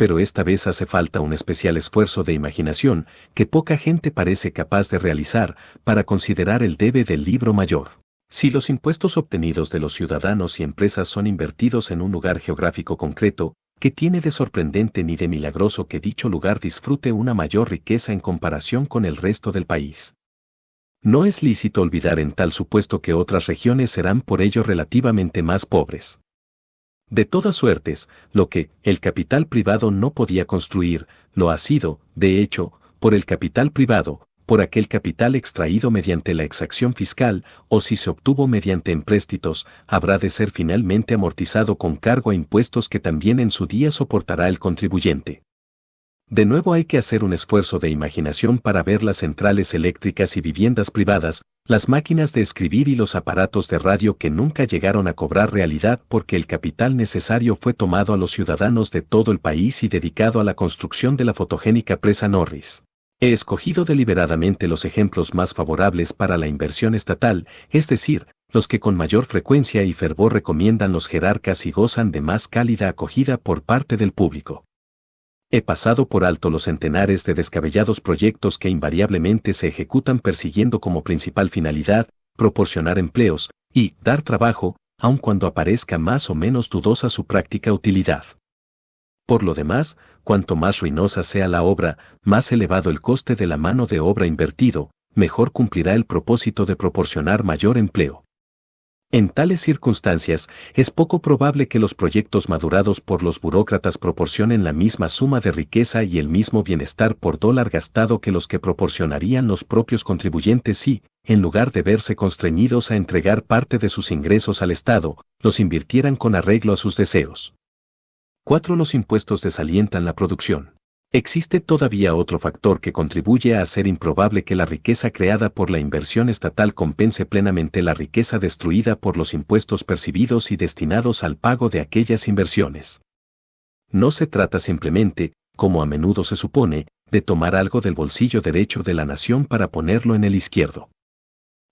Pero esta vez hace falta un especial esfuerzo de imaginación que poca gente parece capaz de realizar para considerar el debe del libro mayor. Si los impuestos obtenidos de los ciudadanos y empresas son invertidos en un lugar geográfico concreto, ¿qué tiene de sorprendente ni de milagroso que dicho lugar disfrute una mayor riqueza en comparación con el resto del país? No es lícito olvidar en tal supuesto que otras regiones serán por ello relativamente más pobres. De todas suertes, lo que el capital privado no podía construir, lo ha sido, de hecho, por el capital privado, por aquel capital extraído mediante la exacción fiscal, o si se obtuvo mediante empréstitos, habrá de ser finalmente amortizado con cargo a impuestos que también en su día soportará el contribuyente. De nuevo hay que hacer un esfuerzo de imaginación para ver las centrales eléctricas y viviendas privadas, las máquinas de escribir y los aparatos de radio que nunca llegaron a cobrar realidad porque el capital necesario fue tomado a los ciudadanos de todo el país y dedicado a la construcción de la fotogénica presa Norris. He escogido deliberadamente los ejemplos más favorables para la inversión estatal, es decir, los que con mayor frecuencia y fervor recomiendan los jerarcas y gozan de más cálida acogida por parte del público. He pasado por alto los centenares de descabellados proyectos que invariablemente se ejecutan persiguiendo como principal finalidad proporcionar empleos y dar trabajo, aun cuando aparezca más o menos dudosa su práctica utilidad. Por lo demás, cuanto más ruinosa sea la obra, más elevado el coste de la mano de obra invertido, mejor cumplirá el propósito de proporcionar mayor empleo. En tales circunstancias, es poco probable que los proyectos madurados por los burócratas proporcionen la misma suma de riqueza y el mismo bienestar por dólar gastado que los que proporcionarían los propios contribuyentes si, en lugar de verse constreñidos a entregar parte de sus ingresos al Estado, los invirtieran con arreglo a sus deseos. 4. Los impuestos desalientan la producción. Existe todavía otro factor que contribuye a hacer improbable que la riqueza creada por la inversión estatal compense plenamente la riqueza destruida por los impuestos percibidos y destinados al pago de aquellas inversiones. No se trata simplemente, como a menudo se supone, de tomar algo del bolsillo derecho de la nación para ponerlo en el izquierdo.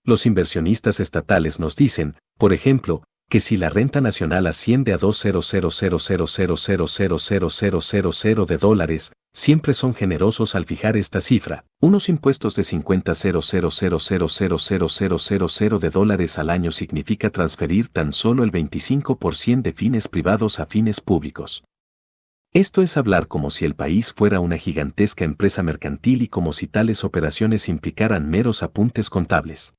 Los inversionistas estatales nos dicen, por ejemplo, que si la renta nacional asciende a $200,000,000,000 de dólares, siempre son generosos al fijar esta cifra. Unos impuestos de $50,000,000,000 de dólares al año significa transferir tan solo el 25% de fines privados a fines públicos. Esto es hablar como si el país fuera una gigantesca empresa mercantil y como si tales operaciones implicaran meros apuntes contables.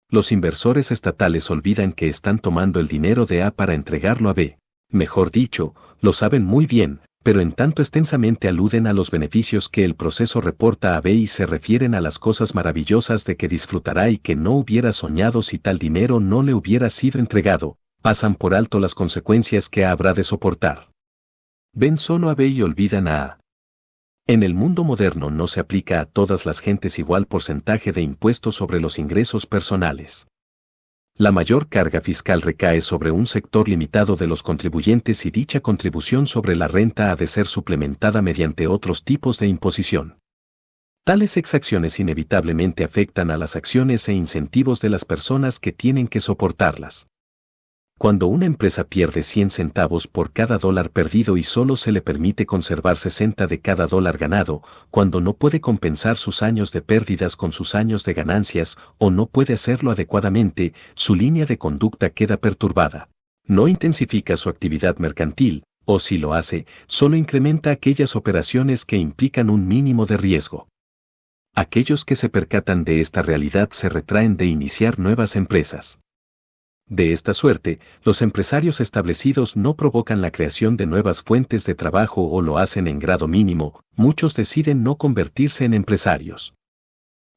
Los inversores estatales olvidan que están tomando el dinero de A para entregarlo a B. Mejor dicho, lo saben muy bien, pero en tanto extensamente aluden a los beneficios que el proceso reporta a B y se refieren a las cosas maravillosas de que disfrutará y que no hubiera soñado si tal dinero no le hubiera sido entregado, pasan por alto las consecuencias que habrá de soportar. Ven solo a B y olvidan a A. En el mundo moderno no se aplica a todas las gentes igual porcentaje de impuestos sobre los ingresos personales. La mayor carga fiscal recae sobre un sector limitado de los contribuyentes y dicha contribución sobre la renta ha de ser suplementada mediante otros tipos de imposición. Tales exacciones inevitablemente afectan a las acciones e incentivos de las personas que tienen que soportarlas. Cuando una empresa pierde 100 centavos por cada dólar perdido y solo se le permite conservar 60 de cada dólar ganado, cuando no puede compensar sus años de pérdidas con sus años de ganancias o no puede hacerlo adecuadamente, su línea de conducta queda perturbada. No intensifica su actividad mercantil, o si lo hace, solo incrementa aquellas operaciones que implican un mínimo de riesgo. Aquellos que se percatan de esta realidad se retraen de iniciar nuevas empresas. De esta suerte, los empresarios establecidos no provocan la creación de nuevas fuentes de trabajo o lo hacen en grado mínimo, muchos deciden no convertirse en empresarios.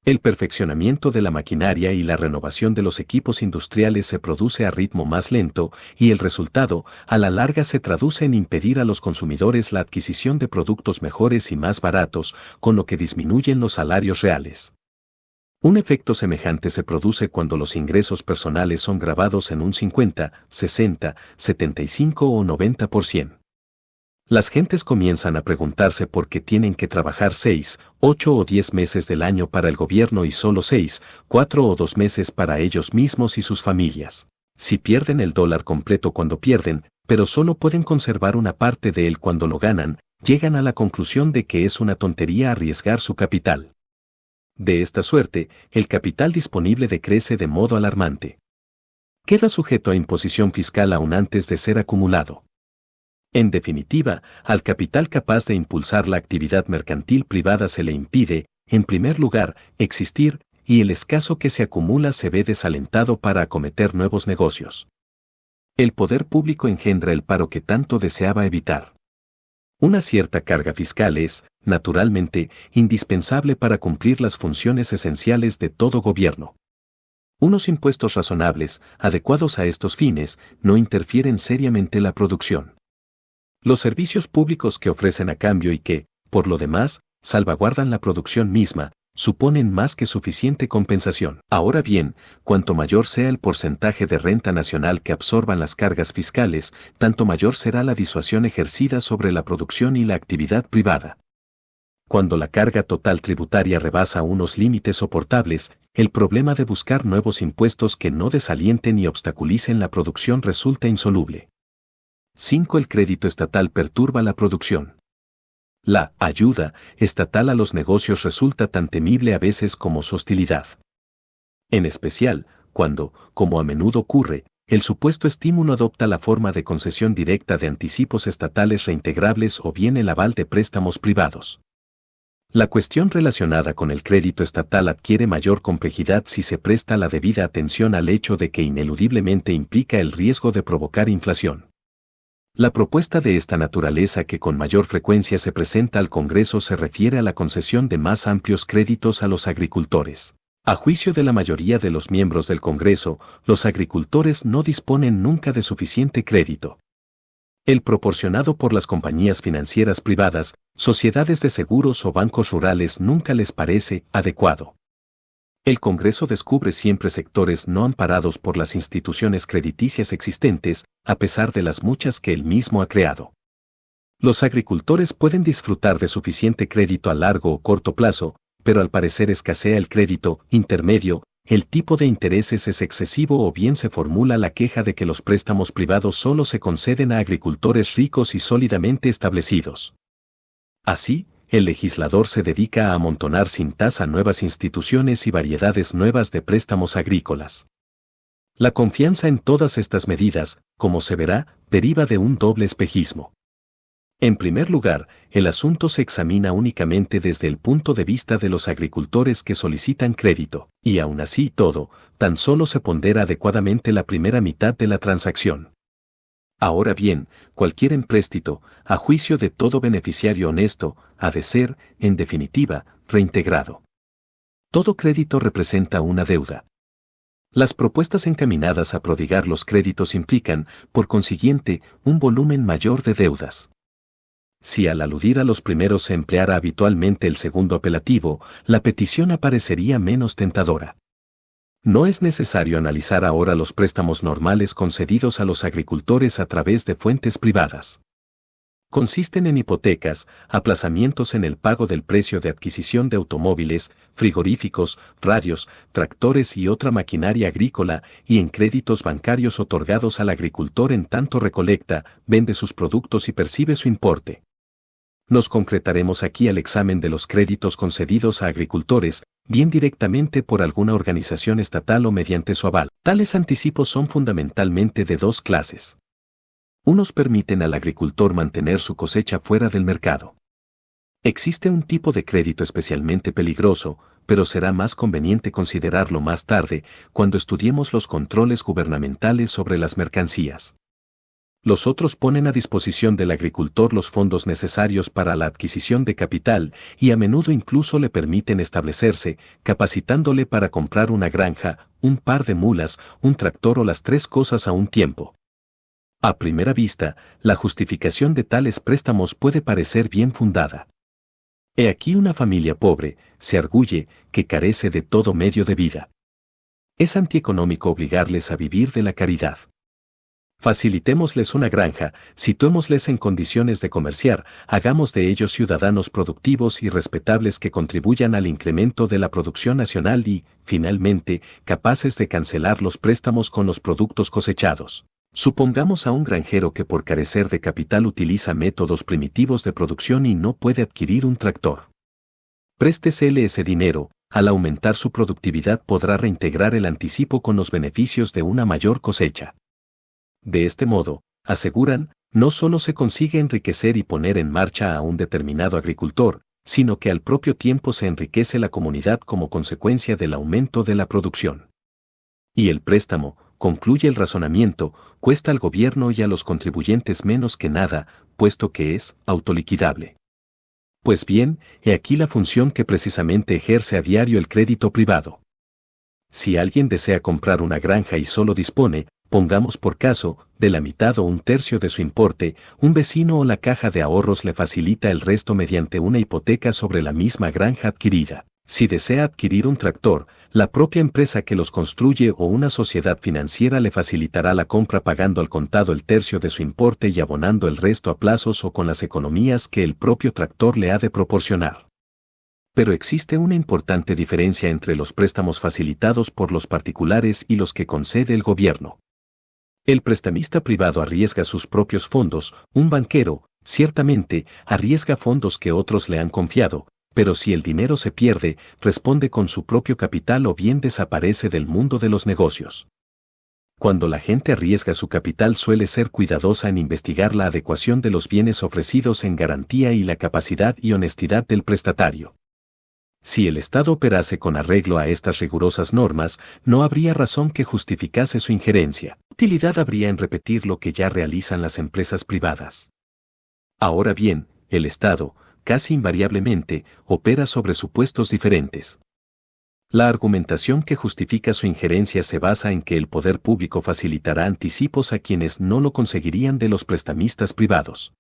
El perfeccionamiento de la maquinaria y la renovación de los equipos industriales se produce a ritmo más lento y el resultado, a la larga, se traduce en impedir a los consumidores la adquisición de productos mejores y más baratos, con lo que disminuyen los salarios reales. Un efecto semejante se produce cuando los ingresos personales son gravados en un 50, 60, 75 o 90%. Las gentes comienzan a preguntarse por qué tienen que trabajar 6, 8 o 10 meses del año para el gobierno y solo 6, 4 o 2 meses para ellos mismos y sus familias. Si pierden el dólar completo cuando pierden, pero solo pueden conservar una parte de él cuando lo ganan, llegan a la conclusión de que es una tontería arriesgar su capital. De esta suerte, el capital disponible decrece de modo alarmante. Queda sujeto a imposición fiscal aún antes de ser acumulado. En definitiva, al capital capaz de impulsar la actividad mercantil privada se le impide, en primer lugar, existir, y el escaso que se acumula se ve desalentado para acometer nuevos negocios. El poder público engendra el paro que tanto deseaba evitar. Una cierta carga fiscal es, naturalmente, indispensable para cumplir las funciones esenciales de todo gobierno. Unos impuestos razonables, adecuados a estos fines, no interfieren seriamente la producción. Los servicios públicos que ofrecen a cambio y que, por lo demás, salvaguardan la producción misma, suponen más que suficiente compensación. Ahora bien, cuanto mayor sea el porcentaje de renta nacional que absorban las cargas fiscales, tanto mayor será la disuasión ejercida sobre la producción y la actividad privada. Cuando la carga total tributaria rebasa unos límites soportables, el problema de buscar nuevos impuestos que no desalienten y obstaculicen la producción resulta insoluble. 5. El crédito estatal perturba la producción. La ayuda estatal a los negocios resulta tan temible a veces como su hostilidad. En especial, cuando, como a menudo ocurre, el supuesto estímulo adopta la forma de concesión directa de anticipos estatales reintegrables o bien el aval de préstamos privados. La cuestión relacionada con el crédito estatal adquiere mayor complejidad si se presta la debida atención al hecho de que ineludiblemente implica el riesgo de provocar inflación. La propuesta de esta naturaleza que con mayor frecuencia se presenta al Congreso se refiere a la concesión de más amplios créditos a los agricultores. A juicio de la mayoría de los miembros del Congreso, los agricultores no disponen nunca de suficiente crédito. El proporcionado por las compañías financieras privadas, sociedades de seguros o bancos rurales nunca les parece adecuado. El Congreso descubre siempre sectores no amparados por las instituciones crediticias existentes, a pesar de las muchas que él mismo ha creado. Los agricultores pueden disfrutar de suficiente crédito a largo o corto plazo, pero al parecer escasea el crédito intermedio, el tipo de intereses es excesivo o bien se formula la queja de que los préstamos privados solo se conceden a agricultores ricos y sólidamente establecidos. Así, el legislador se dedica a amontonar sin tasa nuevas instituciones y variedades nuevas de préstamos agrícolas. La confianza en todas estas medidas, como se verá, deriva de un doble espejismo. En primer lugar, el asunto se examina únicamente desde el punto de vista de los agricultores que solicitan crédito, y aún así todo, tan solo se pondera adecuadamente la primera mitad de la transacción. Ahora bien, cualquier empréstito, a juicio de todo beneficiario honesto, ha de ser, en definitiva, reintegrado. Todo crédito representa una deuda. Las propuestas encaminadas a prodigar los créditos implican, por consiguiente, un volumen mayor de deudas. Si al aludir a los primeros se empleara habitualmente el segundo apelativo, la petición aparecería menos tentadora. No es necesario analizar ahora los préstamos normales concedidos a los agricultores a través de fuentes privadas. Consisten en hipotecas, aplazamientos en el pago del precio de adquisición de automóviles, frigoríficos, radios, tractores y otra maquinaria agrícola y en créditos bancarios otorgados al agricultor en tanto recolecta, vende sus productos y percibe su importe. Nos concretaremos aquí al examen de los créditos concedidos a agricultores, bien directamente por alguna organización estatal o mediante su aval. Tales anticipos son fundamentalmente de dos clases. Unos permiten al agricultor mantener su cosecha fuera del mercado. Existe un tipo de crédito especialmente peligroso, pero será más conveniente considerarlo más tarde, cuando estudiemos los controles gubernamentales sobre las mercancías. Los otros ponen a disposición del agricultor los fondos necesarios para la adquisición de capital y a menudo incluso le permiten establecerse, capacitándole para comprar una granja, un par de mulas, un tractor o las tres cosas a un tiempo. A primera vista, la justificación de tales préstamos puede parecer bien fundada. He aquí una familia pobre, se arguye, que carece de todo medio de vida. Es antieconómico obligarles a vivir de la caridad. Facilitémosles una granja, situémosles en condiciones de comerciar, hagamos de ellos ciudadanos productivos y respetables que contribuyan al incremento de la producción nacional y, finalmente, capaces de cancelar los préstamos con los productos cosechados. Supongamos a un granjero que por carecer de capital utiliza métodos primitivos de producción y no puede adquirir un tractor. Préstesele ese dinero, al aumentar su productividad podrá reintegrar el anticipo con los beneficios de una mayor cosecha. De este modo, aseguran, no solo se consigue enriquecer y poner en marcha a un determinado agricultor, sino que al propio tiempo se enriquece la comunidad como consecuencia del aumento de la producción. Y el préstamo, concluye el razonamiento, cuesta al gobierno y a los contribuyentes menos que nada, puesto que es autoliquidable. Pues bien, he aquí la función que precisamente ejerce a diario el crédito privado. Si alguien desea comprar una granja y solo dispone, pongamos por caso, de la mitad o un tercio de su importe, un vecino o la caja de ahorros le facilita el resto mediante una hipoteca sobre la misma granja adquirida. Si desea adquirir un tractor, la propia empresa que los construye o una sociedad financiera le facilitará la compra pagando al contado el tercio de su importe y abonando el resto a plazos o con las economías que el propio tractor le ha de proporcionar. Pero existe una importante diferencia entre los préstamos facilitados por los particulares y los que concede el gobierno. El prestamista privado arriesga sus propios fondos, un banquero, ciertamente, arriesga fondos que otros le han confiado, pero si el dinero se pierde, responde con su propio capital o bien desaparece del mundo de los negocios. Cuando la gente arriesga su capital suele ser cuidadosa en investigar la adecuación de los bienes ofrecidos en garantía y la capacidad y honestidad del prestatario. Si el Estado operase con arreglo a estas rigurosas normas, no habría razón que justificase su injerencia. Utilidad habría en repetir lo que ya realizan las empresas privadas. Ahora bien, el Estado, casi invariablemente, opera sobre supuestos diferentes. La argumentación que justifica su injerencia se basa en que el poder público facilitará anticipos a quienes no lo conseguirían de los prestamistas privados.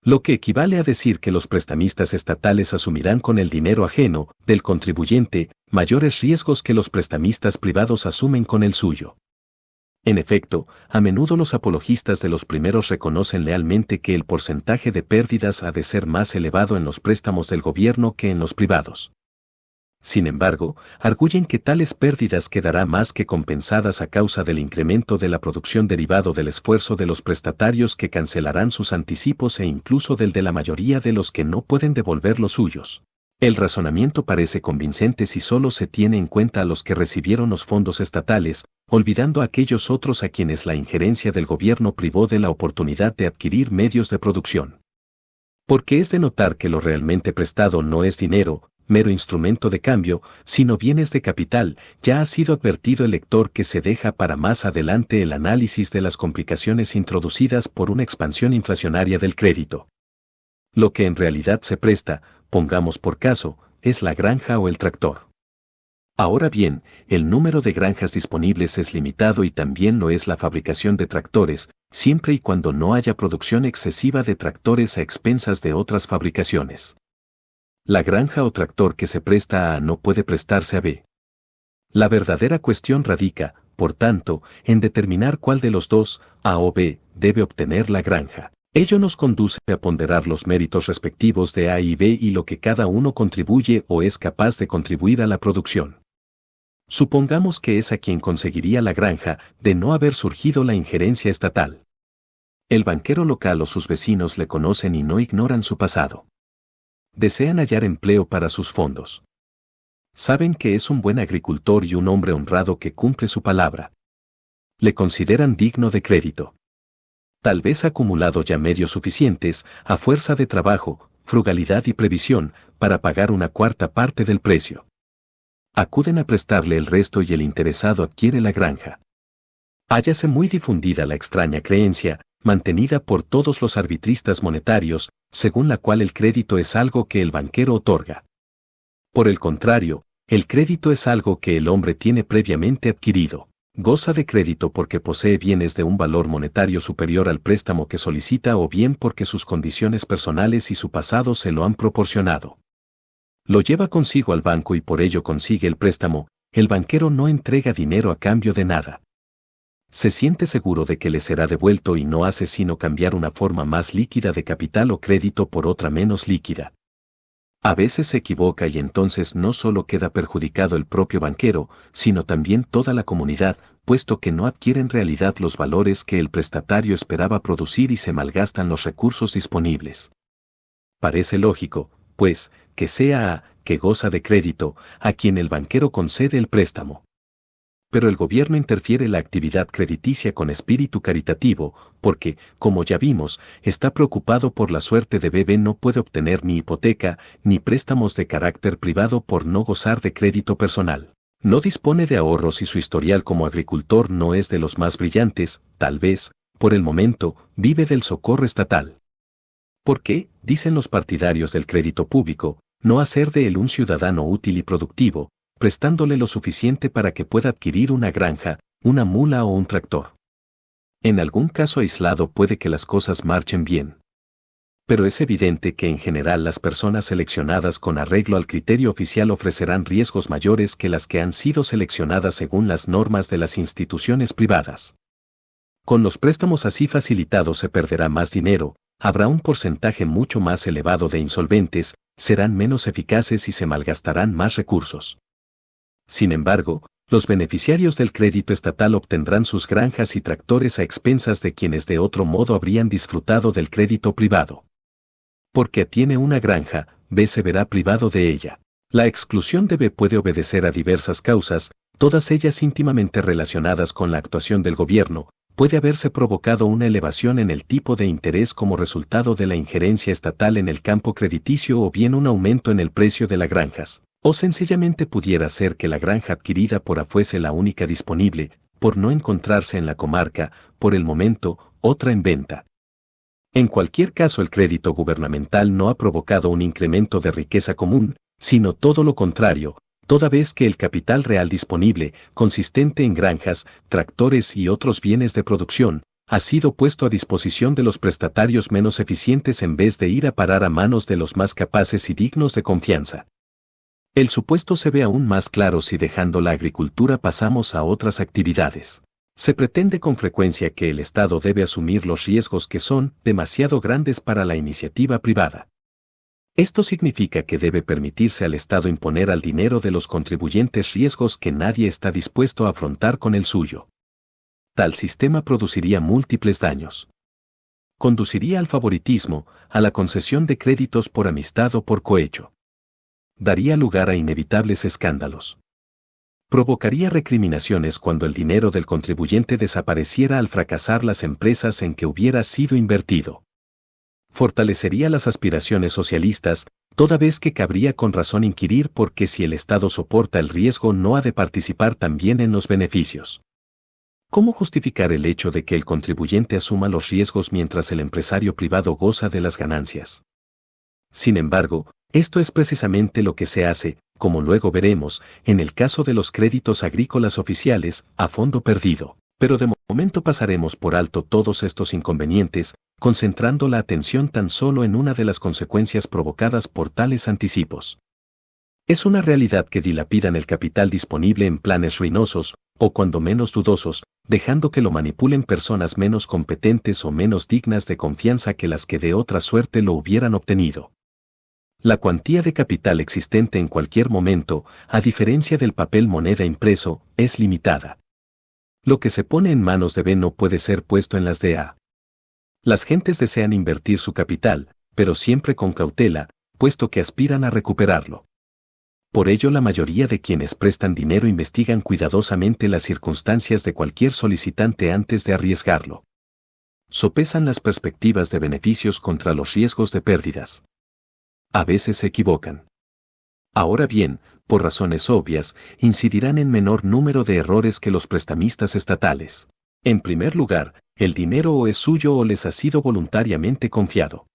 Lo que equivale a decir que los prestamistas estatales asumirán con el dinero ajeno, del contribuyente, mayores riesgos que los prestamistas privados asumen con el suyo. En efecto, a menudo los apologistas de los primeros reconocen lealmente que el porcentaje de pérdidas ha de ser más elevado en los préstamos del gobierno que en los privados. Sin embargo, arguyen que tales pérdidas quedarán más que compensadas a causa del incremento de la producción derivado del esfuerzo de los prestatarios que cancelarán sus anticipos e incluso del de la mayoría de los que no pueden devolver los suyos. El razonamiento parece convincente si solo se tiene en cuenta a los que recibieron los fondos estatales, olvidando a aquellos otros a quienes la injerencia del gobierno privó de la oportunidad de adquirir medios de producción. Porque es de notar que lo realmente prestado no es dinero, mero instrumento de cambio, sino bienes de capital. Ya ha sido advertido el lector que se deja para más adelante el análisis de las complicaciones introducidas por una expansión inflacionaria del crédito. Lo que en realidad se presta, pongamos por caso, es la granja o el tractor. Ahora bien, el número de granjas disponibles es limitado y también lo es la fabricación de tractores, siempre y cuando no haya producción excesiva de tractores a expensas de otras fabricaciones. La granja o tractor que se presta a A no puede prestarse a B. La verdadera cuestión radica, por tanto, en determinar cuál de los dos, A o B, debe obtener la granja. Ello nos conduce a ponderar los méritos respectivos de A y B y lo que cada uno contribuye o es capaz de contribuir a la producción. Supongamos que es a quien conseguiría la granja de no haber surgido la injerencia estatal. El banquero local o sus vecinos le conocen y no ignoran su pasado. Desean hallar empleo para sus fondos. Saben que es un buen agricultor y un hombre honrado que cumple su palabra. Le consideran digno de crédito. Tal vez ha acumulado ya medios suficientes, a fuerza de trabajo, frugalidad y previsión, para pagar una cuarta parte del precio. Acuden a prestarle el resto y el interesado adquiere la granja. Hállase muy difundida la extraña creencia, mantenida por todos los arbitristas monetarios, según la cual el crédito es algo que el banquero otorga. Por el contrario, el crédito es algo que el hombre tiene previamente adquirido. Goza de crédito porque posee bienes de un valor monetario superior al préstamo que solicita o bien porque sus condiciones personales y su pasado se lo han proporcionado. Lo lleva consigo al banco y por ello consigue el préstamo. El banquero no entrega dinero a cambio de nada. Se siente seguro de que le será devuelto y no hace sino cambiar una forma más líquida de capital o crédito por otra menos líquida. A veces se equivoca y entonces no solo queda perjudicado el propio banquero, sino también toda la comunidad, puesto que no adquiere en realidad los valores que el prestatario esperaba producir y se malgastan los recursos disponibles. Parece lógico, pues, que sea A, que goza de crédito, a quien el banquero concede el préstamo. Pero el gobierno interfiere la actividad crediticia con espíritu caritativo, porque, como ya vimos, está preocupado por la suerte de B. No puede obtener ni hipoteca, ni préstamos de carácter privado por no gozar de crédito personal. No dispone de ahorros y su historial como agricultor no es de los más brillantes, tal vez, por el momento, vive del socorro estatal. ¿Por qué, dicen los partidarios del crédito público, no hacer de él un ciudadano útil y productivo, prestándole lo suficiente para que pueda adquirir una granja, una mula o un tractor? En algún caso aislado puede que las cosas marchen bien. Pero es evidente que en general las personas seleccionadas con arreglo al criterio oficial ofrecerán riesgos mayores que las que han sido seleccionadas según las normas de las instituciones privadas. Con los préstamos así facilitados se perderá más dinero, habrá un porcentaje mucho más elevado de insolventes, serán menos eficaces y se malgastarán más recursos. Sin embargo, los beneficiarios del crédito estatal obtendrán sus granjas y tractores a expensas de quienes de otro modo habrían disfrutado del crédito privado. Porque tiene una granja, B se verá privado de ella. La exclusión de B puede obedecer a diversas causas, todas ellas íntimamente relacionadas con la actuación del gobierno. Puede haberse provocado una elevación en el tipo de interés como resultado de la injerencia estatal en el campo crediticio o bien un aumento en el precio de las granjas. O sencillamente pudiera ser que la granja adquirida por A fuese la única disponible, por no encontrarse en la comarca, por el momento, otra en venta. En cualquier caso, el crédito gubernamental no ha provocado un incremento de riqueza común, sino todo lo contrario, toda vez que el capital real disponible, consistente en granjas, tractores y otros bienes de producción, ha sido puesto a disposición de los prestatarios menos eficientes en vez de ir a parar a manos de los más capaces y dignos de confianza. El supuesto se ve aún más claro si dejando la agricultura pasamos a otras actividades. Se pretende con frecuencia que el Estado debe asumir los riesgos que son demasiado grandes para la iniciativa privada. Esto significa que debe permitirse al Estado imponer al dinero de los contribuyentes riesgos que nadie está dispuesto a afrontar con el suyo. Tal sistema produciría múltiples daños. Conduciría al favoritismo, a la concesión de créditos por amistad o por cohecho. Daría lugar a inevitables escándalos. Provocaría recriminaciones cuando el dinero del contribuyente desapareciera al fracasar las empresas en que hubiera sido invertido. Fortalecería las aspiraciones socialistas, toda vez que cabría con razón inquirir por qué si el Estado soporta el riesgo no ha de participar también en los beneficios. ¿Cómo justificar el hecho de que el contribuyente asuma los riesgos mientras el empresario privado goza de las ganancias? Sin embargo, esto es precisamente lo que se hace, como luego veremos, en el caso de los créditos agrícolas oficiales, a fondo perdido. Pero de momento pasaremos por alto todos estos inconvenientes, concentrando la atención tan solo en una de las consecuencias provocadas por tales anticipos. Es una realidad que dilapidan el capital disponible en planes ruinosos, o cuando menos dudosos, dejando que lo manipulen personas menos competentes o menos dignas de confianza que las que de otra suerte lo hubieran obtenido. La cuantía de capital existente en cualquier momento, a diferencia del papel moneda impreso, es limitada. Lo que se pone en manos de B no puede ser puesto en las de A. Las gentes desean invertir su capital, pero siempre con cautela, puesto que aspiran a recuperarlo. Por ello, la mayoría de quienes prestan dinero investigan cuidadosamente las circunstancias de cualquier solicitante antes de arriesgarlo. Sopesan las perspectivas de beneficios contra los riesgos de pérdidas. A veces se equivocan. Ahora bien, por razones obvias, incidirán en menor número de errores que los prestamistas estatales. En primer lugar, el dinero o es suyo o les ha sido voluntariamente confiado.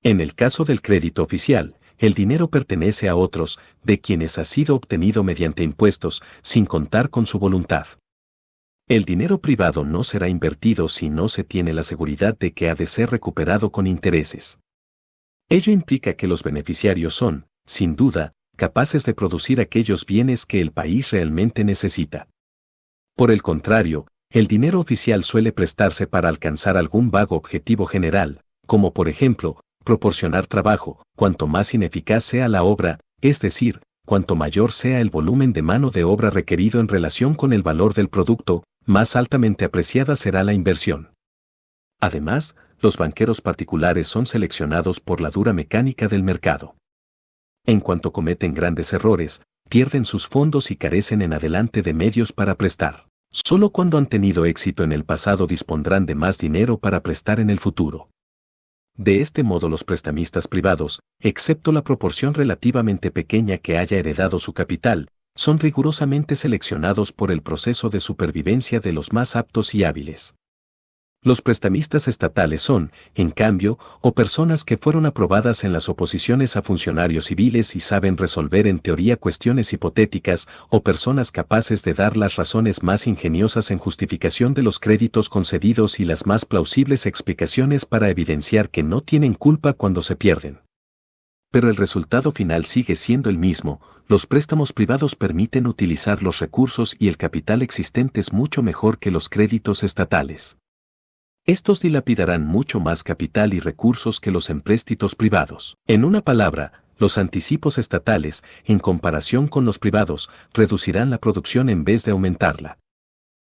En el caso del crédito oficial, el dinero pertenece a otros, de quienes ha sido obtenido mediante impuestos, sin contar con su voluntad. El dinero privado no será invertido si no se tiene la seguridad de que ha de ser recuperado con intereses. Ello implica que los beneficiarios son, sin duda, capaces de producir aquellos bienes que el país realmente necesita. Por el contrario, el dinero oficial suele prestarse para alcanzar algún vago objetivo general, como por ejemplo, proporcionar trabajo, cuanto más ineficaz sea la obra, es decir, cuanto mayor sea el volumen de mano de obra requerido en relación con el valor del producto, más altamente apreciada será la inversión. Además, los banqueros particulares son seleccionados por la dura mecánica del mercado. En cuanto cometen grandes errores, pierden sus fondos y carecen en adelante de medios para prestar. Solo cuando han tenido éxito en el pasado dispondrán de más dinero para prestar en el futuro. De este modo los prestamistas privados, excepto la proporción relativamente pequeña que haya heredado su capital, son rigurosamente seleccionados por el proceso de supervivencia de los más aptos y hábiles. Los prestamistas estatales son, en cambio, o personas que fueron aprobadas en las oposiciones a funcionarios civiles y saben resolver en teoría cuestiones hipotéticas, o personas capaces de dar las razones más ingeniosas en justificación de los créditos concedidos y las más plausibles explicaciones para evidenciar que no tienen culpa cuando se pierden. Pero el resultado final sigue siendo el mismo: los préstamos privados permiten utilizar los recursos y el capital existentes mucho mejor que los créditos estatales. Estos dilapidarán mucho más capital y recursos que los empréstitos privados. En una palabra, los anticipos estatales, en comparación con los privados, reducirán la producción en vez de aumentarla.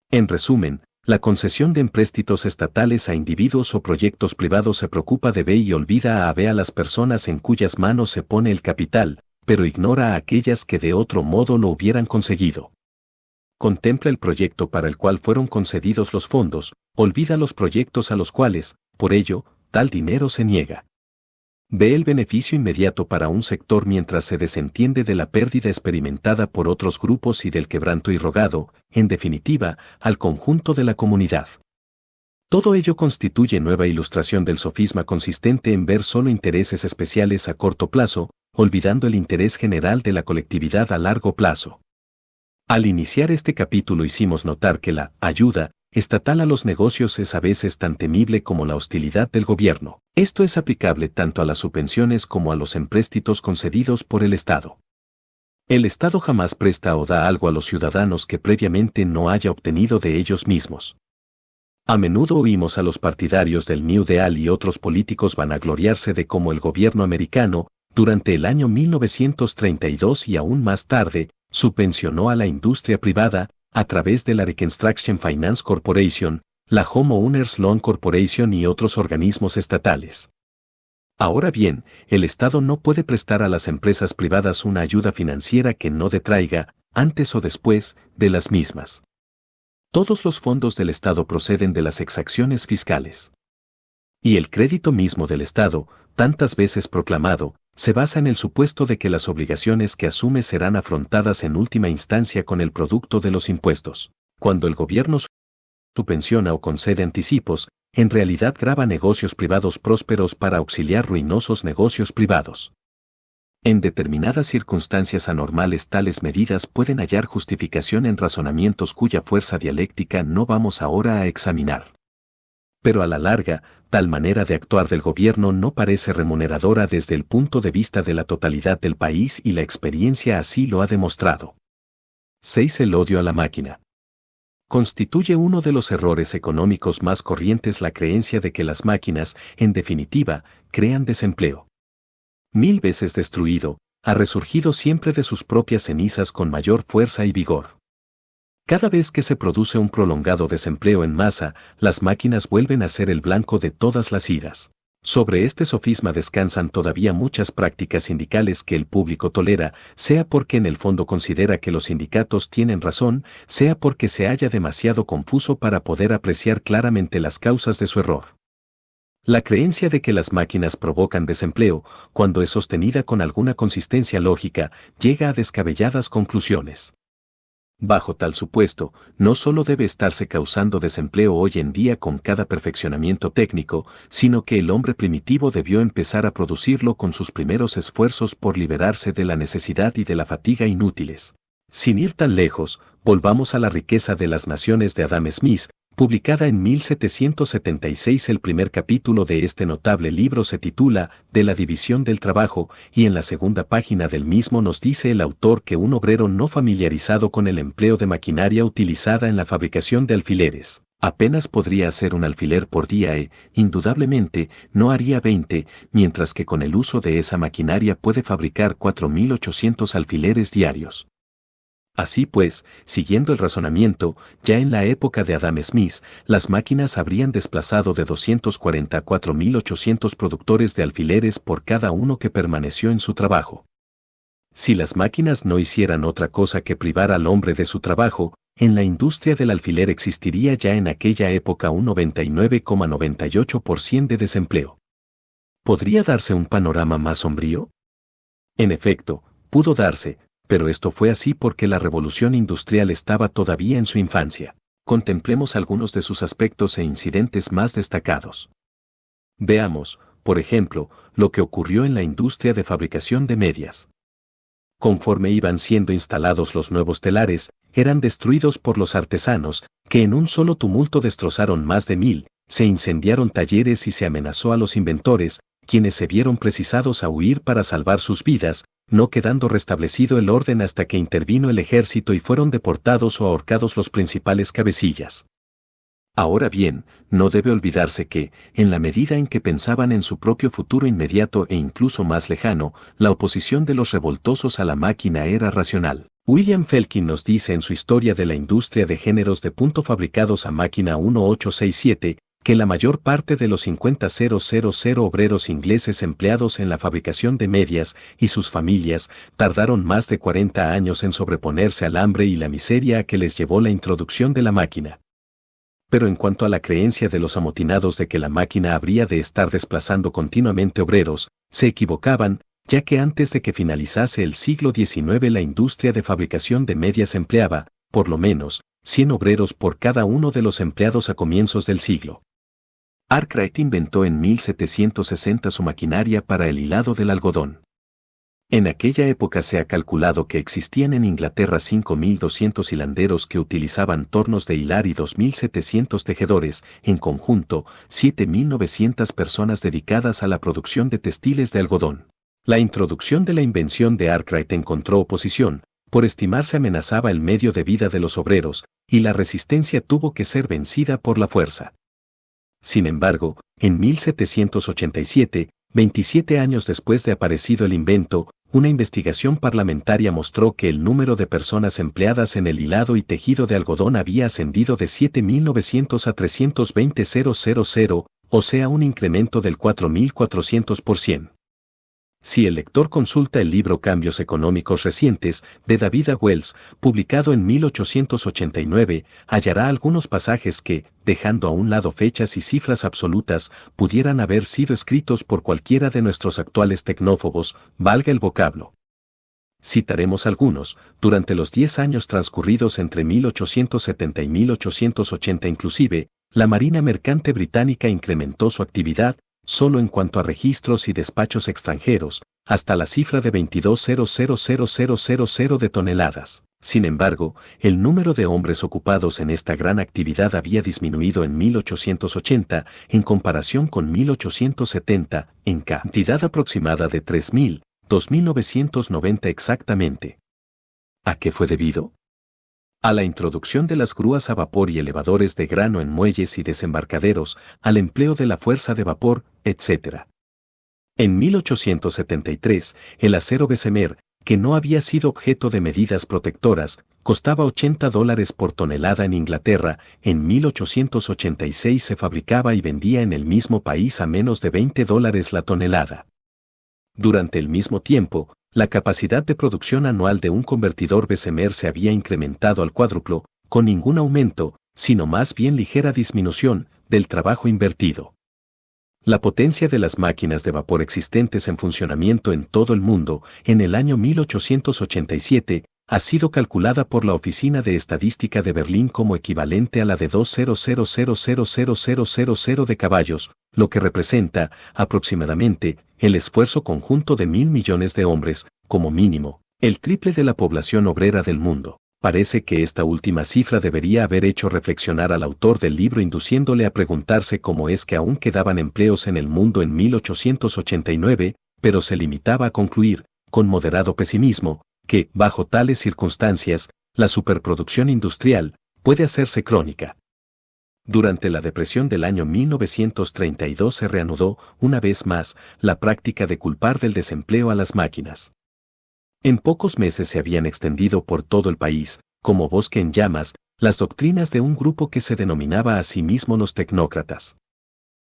En resumen, la concesión de empréstitos estatales a individuos o proyectos privados se preocupa de B y olvida a B a las personas en cuyas manos se pone el capital, pero ignora a aquellas que de otro modo lo hubieran conseguido. Contempla el proyecto para el cual fueron concedidos los fondos, olvida los proyectos a los cuales, por ello, tal dinero se niega. Ve el beneficio inmediato para un sector mientras se desentiende de la pérdida experimentada por otros grupos y del quebranto irrogado, en definitiva, al conjunto de la comunidad. Todo ello constituye nueva ilustración del sofisma consistente en ver solo intereses especiales a corto plazo, olvidando el interés general de la colectividad a largo plazo. Al iniciar este capítulo hicimos notar que la ayuda estatal a los negocios es a veces tan temible como la hostilidad del gobierno. Esto es aplicable tanto a las subvenciones como a los empréstitos concedidos por el Estado. El Estado jamás presta o da algo a los ciudadanos que previamente no haya obtenido de ellos mismos. A menudo oímos a los partidarios del New Deal y otros políticos vanagloriarse de cómo el gobierno americano, durante el año 1932 y aún más tarde, subvencionó a la industria privada, a través de la Reconstruction Finance Corporation, la Homeowners Loan Corporation y otros organismos estatales. Ahora bien, el Estado no puede prestar a las empresas privadas una ayuda financiera que no detraiga, antes o después, de las mismas. Todos los fondos del Estado proceden de las exacciones fiscales. Y el crédito mismo del Estado, tantas veces proclamado, se basa en el supuesto de que las obligaciones que asume serán afrontadas en última instancia con el producto de los impuestos. Cuando el gobierno subvenciona o concede anticipos, en realidad grava negocios privados prósperos para auxiliar ruinosos negocios privados. En determinadas circunstancias anormales tales medidas pueden hallar justificación en razonamientos cuya fuerza dialéctica no vamos ahora a examinar. Pero a la larga, tal manera de actuar del gobierno no parece remuneradora desde el punto de vista de la totalidad del país y la experiencia así lo ha demostrado. 6. El odio a la máquina. Constituye uno de los errores económicos más corrientes la creencia de que las máquinas, en definitiva, crean desempleo. 1000 veces destruido, ha resurgido siempre de sus propias cenizas con mayor fuerza y vigor. Cada vez que se produce un prolongado desempleo en masa, las máquinas vuelven a ser el blanco de todas las iras. Sobre este sofisma descansan todavía muchas prácticas sindicales que el público tolera, sea porque en el fondo considera que los sindicatos tienen razón, sea porque se halla demasiado confuso para poder apreciar claramente las causas de su error. La creencia de que las máquinas provocan desempleo, cuando es sostenida con alguna consistencia lógica, llega a descabelladas conclusiones. Bajo tal supuesto, no solo debe estarse causando desempleo hoy en día con cada perfeccionamiento técnico, sino que el hombre primitivo debió empezar a producirlo con sus primeros esfuerzos por liberarse de la necesidad y de la fatiga inútiles. Sin ir tan lejos, volvamos a La riqueza de las naciones de Adam Smith, publicada en 1776. El primer capítulo de este notable libro se titula De la división del trabajo, y en la segunda página del mismo nos dice el autor que un obrero no familiarizado con el empleo de maquinaria utilizada en la fabricación de alfileres, apenas podría hacer un alfiler por día indudablemente, no haría 20, mientras que con el uso de esa maquinaria puede fabricar 4800 alfileres diarios. Así pues, siguiendo el razonamiento, ya en la época de Adam Smith, las máquinas habrían desplazado de 240 a 4800 productores de alfileres por cada uno que permaneció en su trabajo. Si las máquinas no hicieran otra cosa que privar al hombre de su trabajo, en la industria del alfiler existiría ya en aquella época un 99,98% de desempleo. ¿Podría darse un panorama más sombrío? En efecto, pudo darse, pero esto fue así porque la revolución industrial estaba todavía en su infancia. Contemplemos algunos de sus aspectos e incidentes más destacados. Veamos, por ejemplo, lo que ocurrió en la industria de fabricación de medias. Conforme iban siendo instalados los nuevos telares, eran destruidos por los artesanos, que en un solo tumulto destrozaron más de 1000, se incendiaron talleres y se amenazó a los inventores, quienes se vieron precisados a huir para salvar sus vidas, no quedando restablecido el orden hasta que intervino el ejército y fueron deportados o ahorcados los principales cabecillas. Ahora bien, no debe olvidarse que, en la medida en que pensaban en su propio futuro inmediato e incluso más lejano, la oposición de los revoltosos a la máquina era racional. William Felkin nos dice en su Historia de la Industria de Géneros de punto fabricados a máquina 1867, que la mayor parte de los 50,000 obreros ingleses empleados en la fabricación de medias y sus familias tardaron más de 40 años en sobreponerse al hambre y la miseria a que les llevó la introducción de la máquina. Pero en cuanto a la creencia de los amotinados de que la máquina habría de estar desplazando continuamente obreros, se equivocaban, ya que antes de que finalizase el siglo XIX la industria de fabricación de medias empleaba, por lo menos, 100 obreros por cada uno de los empleados a comienzos del siglo. Arkwright inventó en 1760 su maquinaria para el hilado del algodón. En aquella época se ha calculado que existían en Inglaterra 5.200 hilanderos que utilizaban tornos de hilar y 2.700 tejedores, en conjunto, 7.900 personas dedicadas a la producción de textiles de algodón. La introducción de la invención de Arkwright encontró oposición, por estimarse amenazaba el medio de vida de los obreros, y la resistencia tuvo que ser vencida por la fuerza. Sin embargo, en 1787, 27 años después de aparecido el invento, una investigación parlamentaria mostró que el número de personas empleadas en el hilado y tejido de algodón había ascendido de 7.900 a 320.000, o sea un incremento del 4.400%. Si el lector consulta el libro Cambios económicos recientes, de David A. Wells, publicado en 1889, hallará algunos pasajes que, dejando a un lado fechas y cifras absolutas, pudieran haber sido escritos por cualquiera de nuestros actuales tecnófobos, valga el vocablo. Citaremos algunos. Durante los 10 años transcurridos entre 1870 y 1880 inclusive, la Marina Mercante Británica incrementó su actividad, solo en cuanto a registros y despachos extranjeros, hasta la cifra de 22,000,000 de toneladas. Sin embargo, el número de hombres ocupados en esta gran actividad había disminuido en 1880 en comparación con 1870, en cantidad aproximada de 3.000, 2.990 exactamente. ¿A qué fue debido? A la introducción de las grúas a vapor y elevadores de grano en muelles y desembarcaderos, al empleo de la fuerza de vapor, etc. En 1873, el acero Bessemer, que no había sido objeto de medidas protectoras, costaba $80 por tonelada en Inglaterra. En 1886 se fabricaba y vendía en el mismo país a menos de $20 la tonelada. Durante el mismo tiempo, la capacidad de producción anual de un convertidor Bessemer se había incrementado al cuádruplo, con ningún aumento, sino más bien ligera disminución, del trabajo invertido. La potencia de las máquinas de vapor existentes en funcionamiento en todo el mundo, en el año 1887, ha sido calculada por la Oficina de Estadística de Berlín como equivalente a la de 200,000,000 de caballos, lo que representa, aproximadamente, el esfuerzo conjunto de 1.000 millones de hombres, como mínimo, el triple de la población obrera del mundo. Parece que esta última cifra debería haber hecho reflexionar al autor del libro induciéndole a preguntarse cómo es que aún quedaban empleos en el mundo en 1889, pero se limitaba a concluir, con moderado pesimismo, que, bajo tales circunstancias, la superproducción industrial puede hacerse crónica. Durante la depresión del año 1932 se reanudó, una vez más, la práctica de culpar del desempleo a las máquinas. En pocos meses se habían extendido por todo el país, como bosque en llamas, las doctrinas de un grupo que se denominaba a sí mismo los tecnócratas.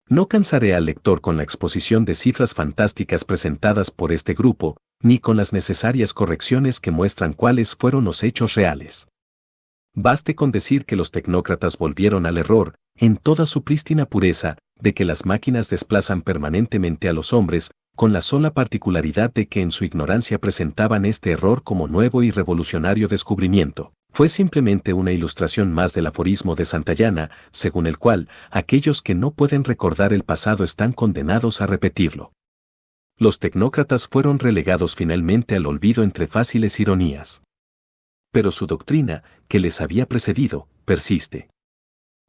No cansaré al lector con la exposición de cifras fantásticas presentadas por este grupo, ni con las necesarias correcciones que muestran cuáles fueron los hechos reales. Baste con decir que los tecnócratas volvieron al error, en toda su prístina pureza, de que las máquinas desplazan permanentemente a los hombres, con la sola particularidad de que en su ignorancia presentaban este error como nuevo y revolucionario descubrimiento. Fue simplemente una ilustración más del aforismo de Santayana, según el cual, aquellos que no pueden recordar el pasado están condenados a repetirlo. Los tecnócratas fueron relegados finalmente al olvido entre fáciles ironías. Pero su doctrina, que les había precedido, persiste.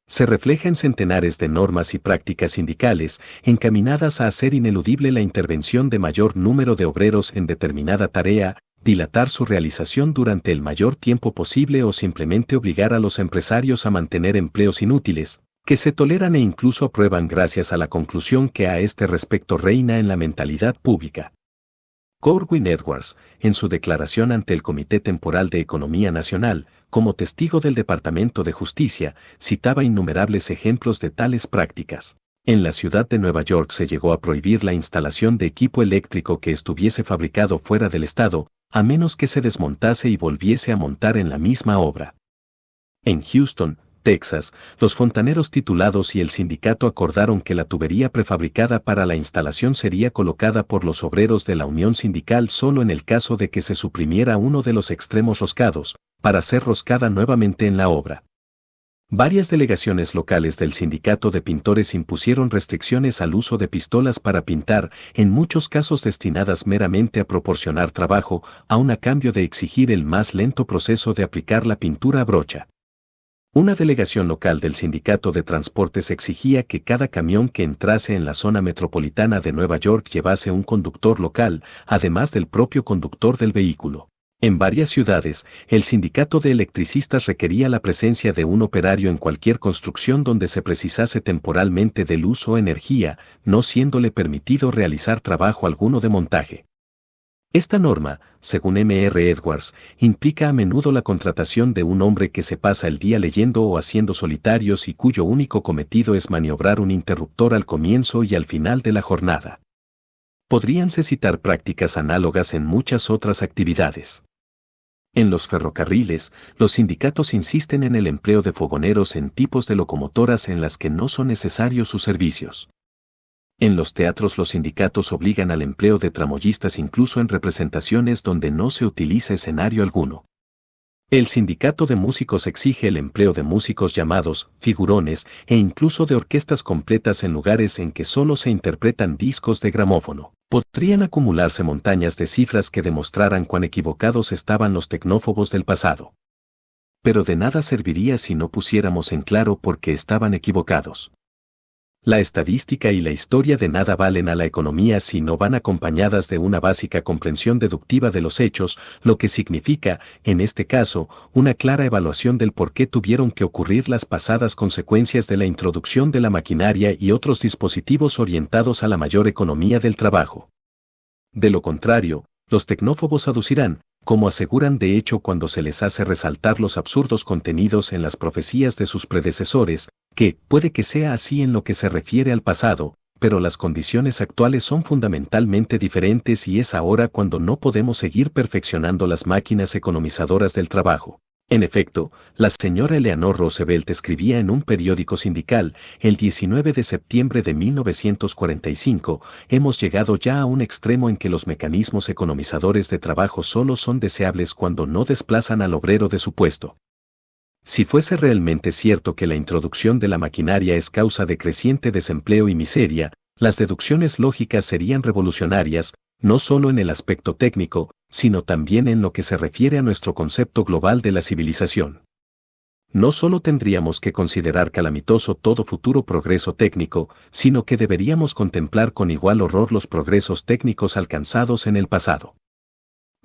Se refleja en centenares de normas y prácticas sindicales encaminadas a hacer ineludible la intervención de mayor número de obreros en determinada tarea, dilatar su realización durante el mayor tiempo posible o simplemente obligar a los empresarios a mantener empleos inútiles, que se toleran e incluso aprueban gracias a la conclusión que a este respecto reina en la mentalidad pública. Corwin Edwards, en su declaración ante el Comité Temporal de Economía Nacional, como testigo del Departamento de Justicia, citaba innumerables ejemplos de tales prácticas. En la ciudad de Nueva York se llegó a prohibir la instalación de equipo eléctrico que estuviese fabricado fuera del estado, a menos que se desmontase y volviese a montar en la misma obra. En Houston, Texas, los fontaneros titulados y el sindicato acordaron que la tubería prefabricada para la instalación sería colocada por los obreros de la unión sindical solo en el caso de que se suprimiera uno de los extremos roscados, para ser roscada nuevamente en la obra. Varias delegaciones locales del sindicato de pintores impusieron restricciones al uso de pistolas para pintar, en muchos casos destinadas meramente a proporcionar trabajo, aun a cambio de exigir el más lento proceso de aplicar la pintura a brocha. Una delegación local del Sindicato de Transportes exigía que cada camión que entrase en la zona metropolitana de Nueva York llevase un conductor local, además del propio conductor del vehículo. En varias ciudades, el sindicato de electricistas requería la presencia de un operario en cualquier construcción donde se precisase temporalmente de luz o energía, no siéndole permitido realizar trabajo alguno de montaje. Esta norma, según M.R. Edwards, implica a menudo la contratación de un hombre que se pasa el día leyendo o haciendo solitarios y cuyo único cometido es maniobrar un interruptor al comienzo y al final de la jornada. Podríanse citar prácticas análogas en muchas otras actividades. En los ferrocarriles, los sindicatos insisten en el empleo de fogoneros en tipos de locomotoras en las que no son necesarios sus servicios. En los teatros los sindicatos obligan al empleo de tramoyistas incluso en representaciones donde no se utiliza escenario alguno. El sindicato de músicos exige el empleo de músicos llamados figurones e incluso de orquestas completas en lugares en que solo se interpretan discos de gramófono. Podrían acumularse montañas de cifras que demostraran cuán equivocados estaban los tecnófobos del pasado. Pero de nada serviría si no pusiéramos en claro por qué estaban equivocados. La estadística y la historia de nada valen a la economía si no van acompañadas de una básica comprensión deductiva de los hechos, lo que significa, en este caso, una clara evaluación del por qué tuvieron que ocurrir las pasadas consecuencias de la introducción de la maquinaria y otros dispositivos orientados a la mayor economía del trabajo. De lo contrario, los tecnófobos aducirán, como aseguran de hecho cuando se les hace resaltar los absurdos contenidos en las profecías de sus predecesores, que puede que sea así en lo que se refiere al pasado, pero las condiciones actuales son fundamentalmente diferentes y es ahora cuando no podemos seguir perfeccionando las máquinas economizadoras del trabajo. En efecto, la señora Eleanor Roosevelt escribía en un periódico sindical, el 19 de septiembre de 1945, hemos llegado ya a un extremo en que los mecanismos economizadores de trabajo solo son deseables cuando no desplazan al obrero de su puesto. Si fuese realmente cierto que la introducción de la maquinaria es causa de creciente desempleo y miseria, las deducciones lógicas serían revolucionarias, no solo en el aspecto técnico, sino también en lo que se refiere a nuestro concepto global de la civilización. No solo tendríamos que considerar calamitoso todo futuro progreso técnico, sino que deberíamos contemplar con igual horror los progresos técnicos alcanzados en el pasado.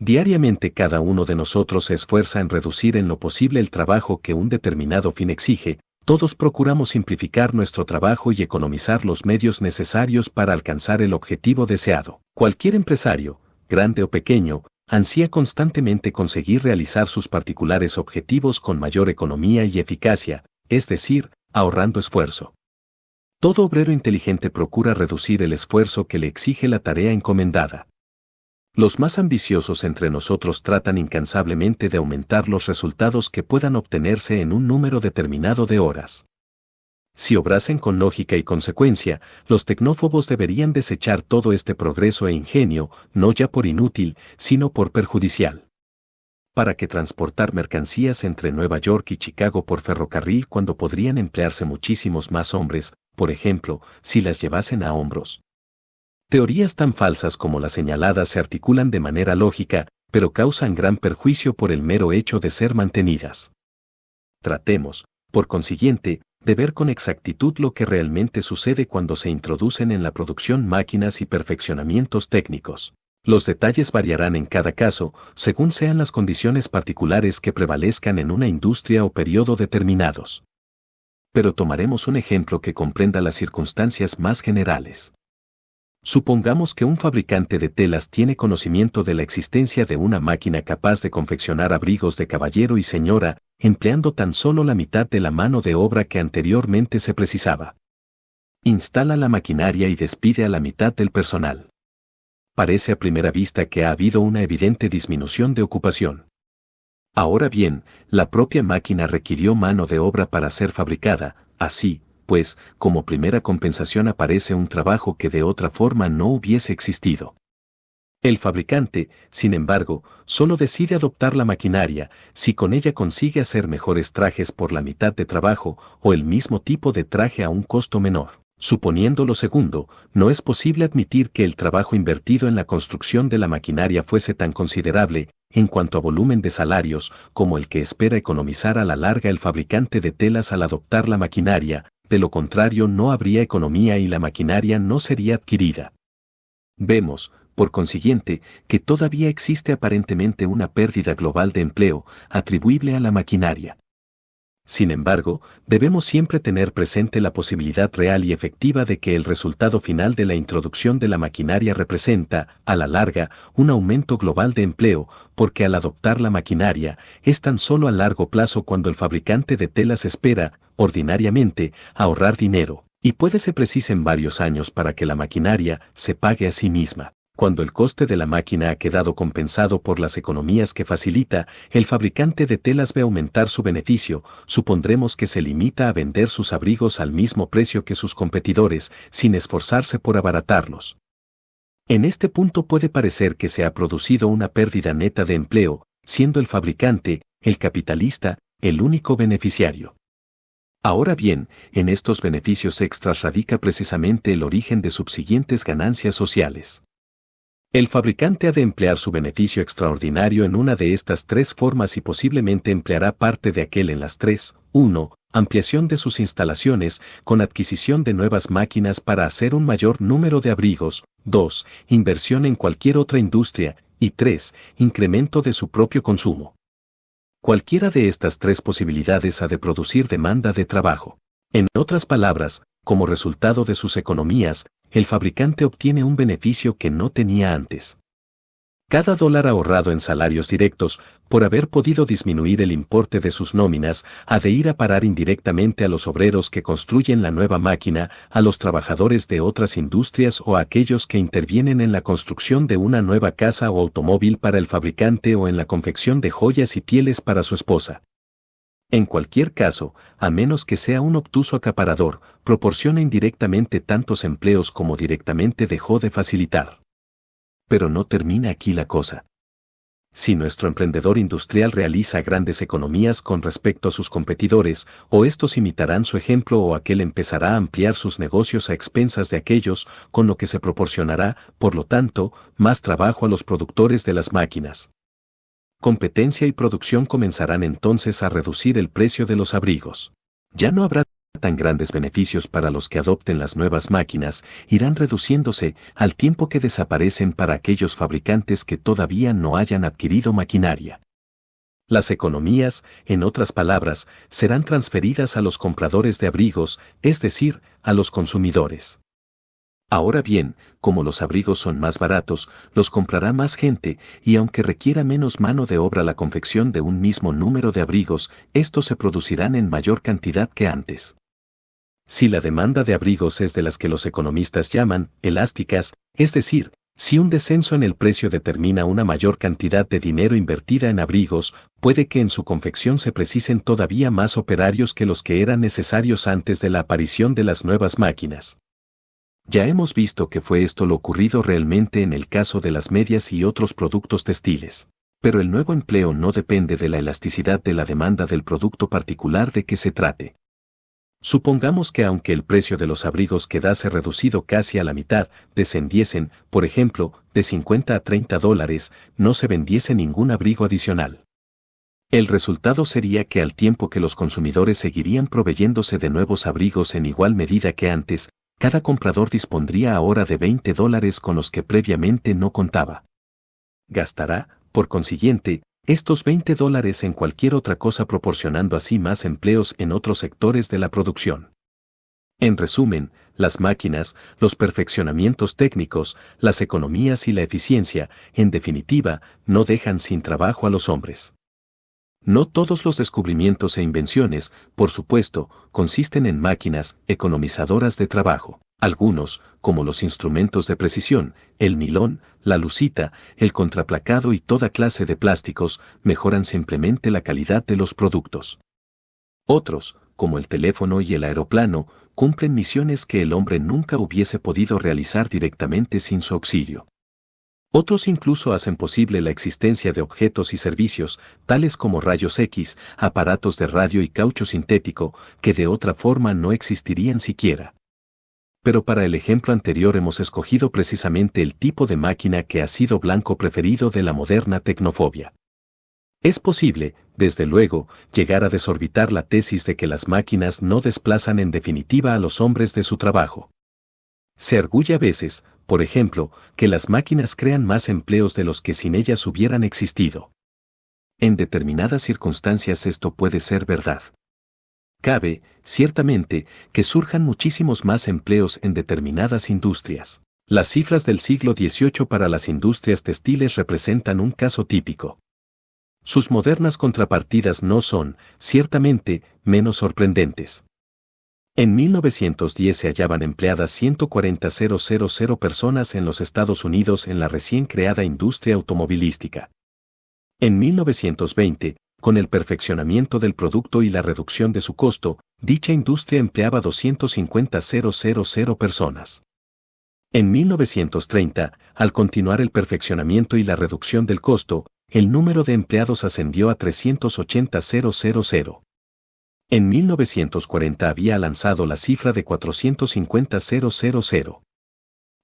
Diariamente cada uno de nosotros se esfuerza en reducir en lo posible el trabajo que un determinado fin exige, todos procuramos simplificar nuestro trabajo y economizar los medios necesarios para alcanzar el objetivo deseado. Cualquier empresario, grande o pequeño, ansía constantemente conseguir realizar sus particulares objetivos con mayor economía y eficacia, es decir, ahorrando esfuerzo. Todo obrero inteligente procura reducir el esfuerzo que le exige la tarea encomendada. Los más ambiciosos entre nosotros tratan incansablemente de aumentar los resultados que puedan obtenerse en un número determinado de horas. Si obrasen con lógica y consecuencia, los tecnófobos deberían desechar todo este progreso e ingenio, no ya por inútil, sino por perjudicial. ¿Para qué transportar mercancías entre Nueva York y Chicago por ferrocarril cuando podrían emplearse muchísimos más hombres, por ejemplo, si las llevasen a hombros? Teorías tan falsas como las señaladas se articulan de manera lógica, pero causan gran perjuicio por el mero hecho de ser mantenidas. Tratemos, por consiguiente, de ver con exactitud lo que realmente sucede cuando se introducen en la producción máquinas y perfeccionamientos técnicos. Los detalles variarán en cada caso, según sean las condiciones particulares que prevalezcan en una industria o periodo determinados. Pero tomaremos un ejemplo que comprenda las circunstancias más generales. Supongamos que un fabricante de telas tiene conocimiento de la existencia de una máquina capaz de confeccionar abrigos de caballero y señora, empleando tan solo la mitad de la mano de obra que anteriormente se precisaba. Instala la maquinaria y despide a la mitad del personal. Parece a primera vista que ha habido una evidente disminución de ocupación. Ahora bien, la propia máquina requirió mano de obra para ser fabricada, así, pues, como primera compensación aparece un trabajo que de otra forma no hubiese existido. El fabricante, sin embargo, solo decide adoptar la maquinaria si con ella consigue hacer mejores trajes por la mitad de trabajo o el mismo tipo de traje a un costo menor. Suponiendo lo segundo, no es posible admitir que el trabajo invertido en la construcción de la maquinaria fuese tan considerable, en cuanto a volumen de salarios, como el que espera economizar a la larga el fabricante de telas al adoptar la maquinaria, de lo contrario no habría economía y la maquinaria no sería adquirida. Vemos, por consiguiente, que todavía existe aparentemente una pérdida global de empleo, atribuible a la maquinaria. Sin embargo, debemos siempre tener presente la posibilidad real y efectiva de que el resultado final de la introducción de la maquinaria representa, a la larga, un aumento global de empleo, porque al adoptar la maquinaria, es tan solo a largo plazo cuando el fabricante de telas espera, ordinariamente, ahorrar dinero, y puede se precisen varios años para que la maquinaria se pague a sí misma. Cuando el coste de la máquina ha quedado compensado por las economías que facilita, el fabricante de telas ve aumentar su beneficio, supondremos que se limita a vender sus abrigos al mismo precio que sus competidores, sin esforzarse por abaratarlos. En este punto puede parecer que se ha producido una pérdida neta de empleo, siendo el fabricante, el capitalista, el único beneficiario. Ahora bien, en estos beneficios extras radica precisamente el origen de subsiguientes ganancias sociales. El fabricante ha de emplear su beneficio extraordinario en una de estas tres formas y posiblemente empleará parte de aquel en las tres. 1. Ampliación de sus instalaciones, con adquisición de nuevas máquinas para hacer un mayor número de abrigos. 2. Inversión en cualquier otra industria. Y 3. Incremento de su propio consumo. Cualquiera de estas tres posibilidades ha de producir demanda de trabajo. En otras palabras, como resultado de sus economías, el fabricante obtiene un beneficio que no tenía antes. Cada dólar ahorrado en salarios directos, por haber podido disminuir el importe de sus nóminas, ha de ir a parar indirectamente a los obreros que construyen la nueva máquina, a los trabajadores de otras industrias o a aquellos que intervienen en la construcción de una nueva casa o automóvil para el fabricante o en la confección de joyas y pieles para su esposa. En cualquier caso, a menos que sea un obtuso acaparador, proporciona indirectamente tantos empleos como directamente dejó de facilitar. Pero no termina aquí la cosa. Si nuestro emprendedor industrial realiza grandes economías con respecto a sus competidores, o estos imitarán su ejemplo o aquel empezará a ampliar sus negocios a expensas de aquellos, con lo que se proporcionará, por lo tanto, más trabajo a los productores de las máquinas. Competencia y producción comenzarán entonces a reducir el precio de los abrigos. Ya no habrá tan grandes beneficios para los que adopten las nuevas máquinas, irán reduciéndose al tiempo que desaparecen para aquellos fabricantes que todavía no hayan adquirido maquinaria. Las economías, en otras palabras, serán transferidas a los compradores de abrigos, es decir, a los consumidores. Ahora bien, como los abrigos son más baratos, los comprará más gente, y aunque requiera menos mano de obra la confección de un mismo número de abrigos, estos se producirán en mayor cantidad que antes. Si la demanda de abrigos es de las que los economistas llaman elásticas, es decir, si un descenso en el precio determina una mayor cantidad de dinero invertida en abrigos, puede que en su confección se precisen todavía más operarios que los que eran necesarios antes de la aparición de las nuevas máquinas. Ya hemos visto que fue esto lo ocurrido realmente en el caso de las medias y otros productos textiles. Pero el nuevo empleo no depende de la elasticidad de la demanda del producto particular de que se trate. Supongamos que aunque el precio de los abrigos quedase reducido casi a la mitad, descendiesen, por ejemplo, de 50 a 30 dólares, no se vendiese ningún abrigo adicional. El resultado sería que al tiempo que los consumidores seguirían proveyéndose de nuevos abrigos en igual medida que antes, cada comprador dispondría ahora de 20 dólares con los que previamente no contaba. Gastará, por consiguiente, estos $20 en cualquier otra cosa, proporcionando así más empleos en otros sectores de la producción. En resumen, las máquinas, los perfeccionamientos técnicos, las economías y la eficiencia, en definitiva, no dejan sin trabajo a los hombres. No todos los descubrimientos e invenciones, por supuesto, consisten en máquinas economizadoras de trabajo. Algunos, como los instrumentos de precisión, el nilón, la lucita, el contraplacado y toda clase de plásticos, mejoran simplemente la calidad de los productos. Otros, como el teléfono y el aeroplano, cumplen misiones que el hombre nunca hubiese podido realizar directamente sin su auxilio. Otros incluso hacen posible la existencia de objetos y servicios, tales como rayos X, aparatos de radio y caucho sintético, que de otra forma no existirían siquiera. Pero para el ejemplo anterior hemos escogido precisamente el tipo de máquina que ha sido blanco preferido de la moderna tecnofobia. Es posible, desde luego, llegar a desorbitar la tesis de que las máquinas no desplazan en definitiva a los hombres de su trabajo. Se arguye a veces, por ejemplo, que las máquinas crean más empleos de los que sin ellas hubieran existido. En determinadas circunstancias esto puede ser verdad. Cabe, ciertamente, que surjan muchísimos más empleos en determinadas industrias. Las cifras del siglo XVIII para las industrias textiles representan un caso típico. Sus modernas contrapartidas no son, ciertamente, menos sorprendentes. En 1910 se hallaban empleadas 140.000 personas en los Estados Unidos en la recién creada industria automovilística. En 1920, con el perfeccionamiento del producto y la reducción de su costo, dicha industria empleaba 250.000 personas. En 1930, al continuar el perfeccionamiento y la reducción del costo, el número de empleados ascendió a 380.000. En 1940 había lanzado la cifra de 450.000.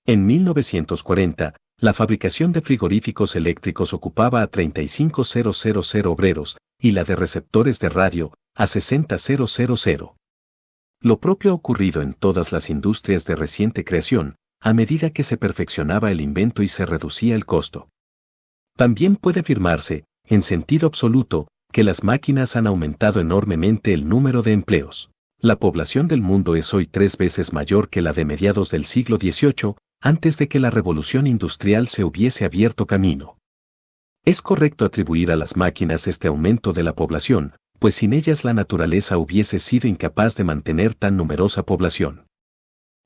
En 1940, la fabricación de frigoríficos eléctricos ocupaba a 35.000 obreros y la de receptores de radio a 60.000. Lo propio ha ocurrido en todas las industrias de reciente creación, a medida que se perfeccionaba el invento y se reducía el costo. También puede afirmarse, en sentido absoluto, que las máquinas han aumentado enormemente el número de empleos. La población del mundo es hoy 3 veces mayor que la de mediados del siglo XVIII, antes de que la revolución industrial se hubiese abierto camino. Es correcto atribuir a las máquinas este aumento de la población, pues sin ellas la naturaleza hubiese sido incapaz de mantener tan numerosa población.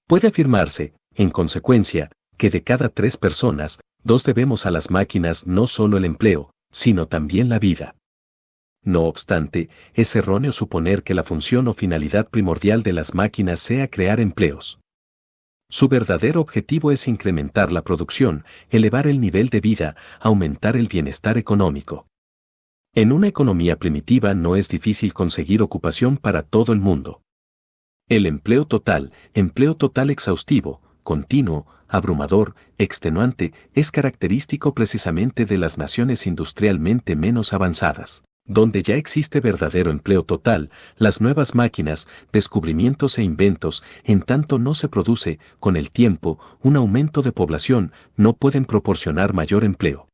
Puede afirmarse, en consecuencia, que de cada 3 personas, 2 debemos a las máquinas no solo el empleo, sino también la vida. No obstante, es erróneo suponer que la función o finalidad primordial de las máquinas sea crear empleos. Su verdadero objetivo es incrementar la producción, elevar el nivel de vida, aumentar el bienestar económico. En una economía primitiva no es difícil conseguir ocupación para todo el mundo. El empleo total exhaustivo, continuo, abrumador, extenuante, es característico precisamente de las naciones industrialmente menos avanzadas. Donde ya existe verdadero empleo total, las nuevas máquinas, descubrimientos e inventos, en tanto no se produce, con el tiempo, un aumento de población, no pueden proporcionar mayor empleo.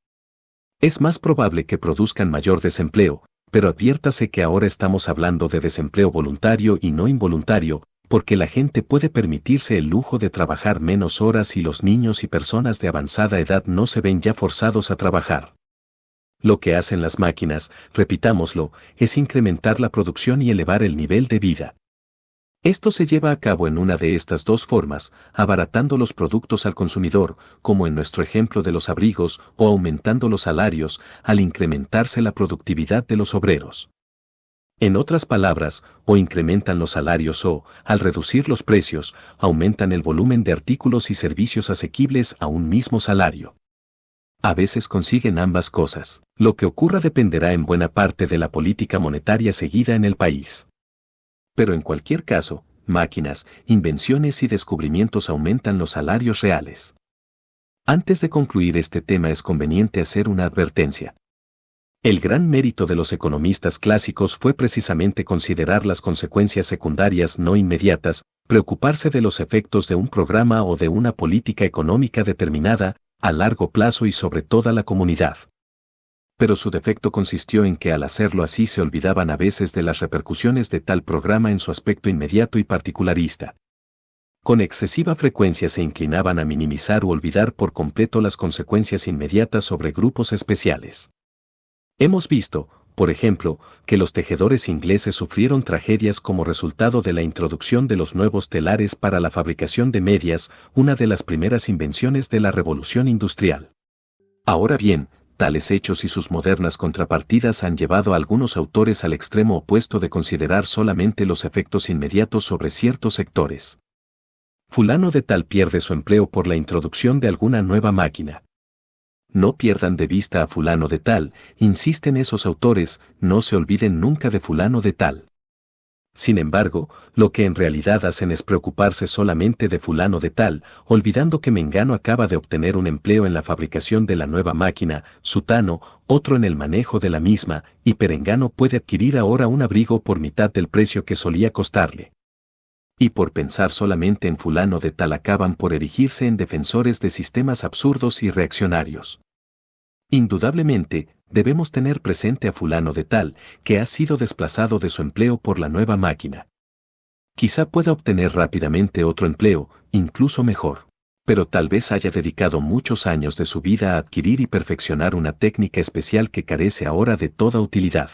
Es más probable que produzcan mayor desempleo, pero adviértase que ahora estamos hablando de desempleo voluntario y no involuntario, porque la gente puede permitirse el lujo de trabajar menos horas y los niños y personas de avanzada edad no se ven ya forzados a trabajar. Lo que hacen las máquinas, repitámoslo, es incrementar la producción y elevar el nivel de vida. Esto se lleva a cabo en una de estas dos formas, abaratando los productos al consumidor, como en nuestro ejemplo de los abrigos, o aumentando los salarios, al incrementarse la productividad de los obreros. En otras palabras, o incrementan los salarios o, al reducir los precios, aumentan el volumen de artículos y servicios asequibles a un mismo salario. A veces consiguen ambas cosas. Lo que ocurra dependerá en buena parte de la política monetaria seguida en el país. Pero en cualquier caso, máquinas, invenciones y descubrimientos aumentan los salarios reales. Antes de concluir este tema es conveniente hacer una advertencia. El gran mérito de los economistas clásicos fue precisamente considerar las consecuencias secundarias no inmediatas, preocuparse de los efectos de un programa o de una política económica determinada, a largo plazo y sobre toda la comunidad. Pero su defecto consistió en que al hacerlo así se olvidaban a veces de las repercusiones de tal programa en su aspecto inmediato y particularista. Con excesiva frecuencia se inclinaban a minimizar u olvidar por completo las consecuencias inmediatas sobre grupos especiales. Hemos visto, por ejemplo, que los tejedores ingleses sufrieron tragedias como resultado de la introducción de los nuevos telares para la fabricación de medias, una de las primeras invenciones de la revolución industrial. Ahora bien, tales hechos y sus modernas contrapartidas han llevado a algunos autores al extremo opuesto de considerar solamente los efectos inmediatos sobre ciertos sectores. Fulano de tal pierde su empleo por la introducción de alguna nueva máquina. No pierdan de vista a fulano de tal, insisten esos autores, no se olviden nunca de fulano de tal. Sin embargo, lo que en realidad hacen es preocuparse solamente de fulano de tal, olvidando que Mengano acaba de obtener un empleo en la fabricación de la nueva máquina, Sutano, otro en el manejo de la misma, y Perengano puede adquirir ahora un abrigo por mitad del precio que solía costarle. Y por pensar solamente en fulano de tal acaban por erigirse en defensores de sistemas absurdos y reaccionarios. Indudablemente, debemos tener presente a fulano de tal, que ha sido desplazado de su empleo por la nueva máquina. Quizá pueda obtener rápidamente otro empleo, incluso mejor. Pero tal vez haya dedicado muchos años de su vida a adquirir y perfeccionar una técnica especial que carece ahora de toda utilidad.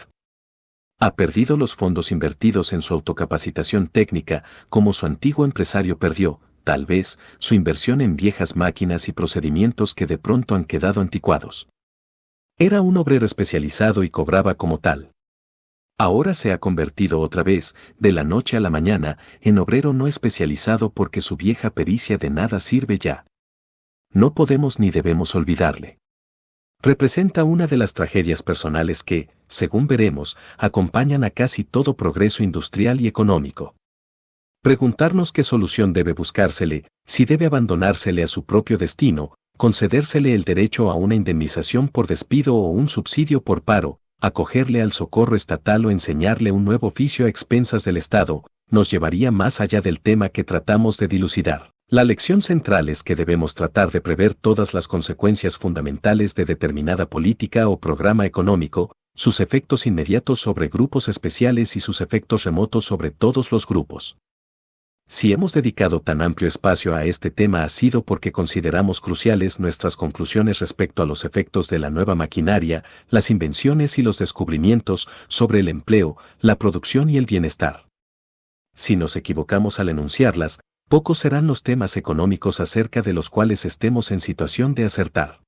Ha perdido los fondos invertidos en su autocapacitación técnica, como su antiguo empresario perdió, tal vez, su inversión en viejas máquinas y procedimientos que de pronto han quedado anticuados. Era un obrero especializado y cobraba como tal. Ahora se ha convertido otra vez, de la noche a la mañana, en obrero no especializado porque su vieja pericia de nada sirve ya. No podemos ni debemos olvidarle. Representa una de las tragedias personales que, según veremos, acompañan a casi todo progreso industrial y económico. Preguntarnos qué solución debe buscársele, si debe abandonársele a su propio destino, concedérsele el derecho a una indemnización por despido o un subsidio por paro, acogerle al socorro estatal o enseñarle un nuevo oficio a expensas del Estado, nos llevaría más allá del tema que tratamos de dilucidar. La lección central es que debemos tratar de prever todas las consecuencias fundamentales de determinada política o programa económico, sus efectos inmediatos sobre grupos especiales y sus efectos remotos sobre todos los grupos. Si hemos dedicado tan amplio espacio a este tema ha sido porque consideramos cruciales nuestras conclusiones respecto a los efectos de la nueva maquinaria, las invenciones y los descubrimientos sobre el empleo, la producción y el bienestar. Si nos equivocamos al enunciarlas, pocos serán los temas económicos acerca de los cuales estemos en situación de acertar.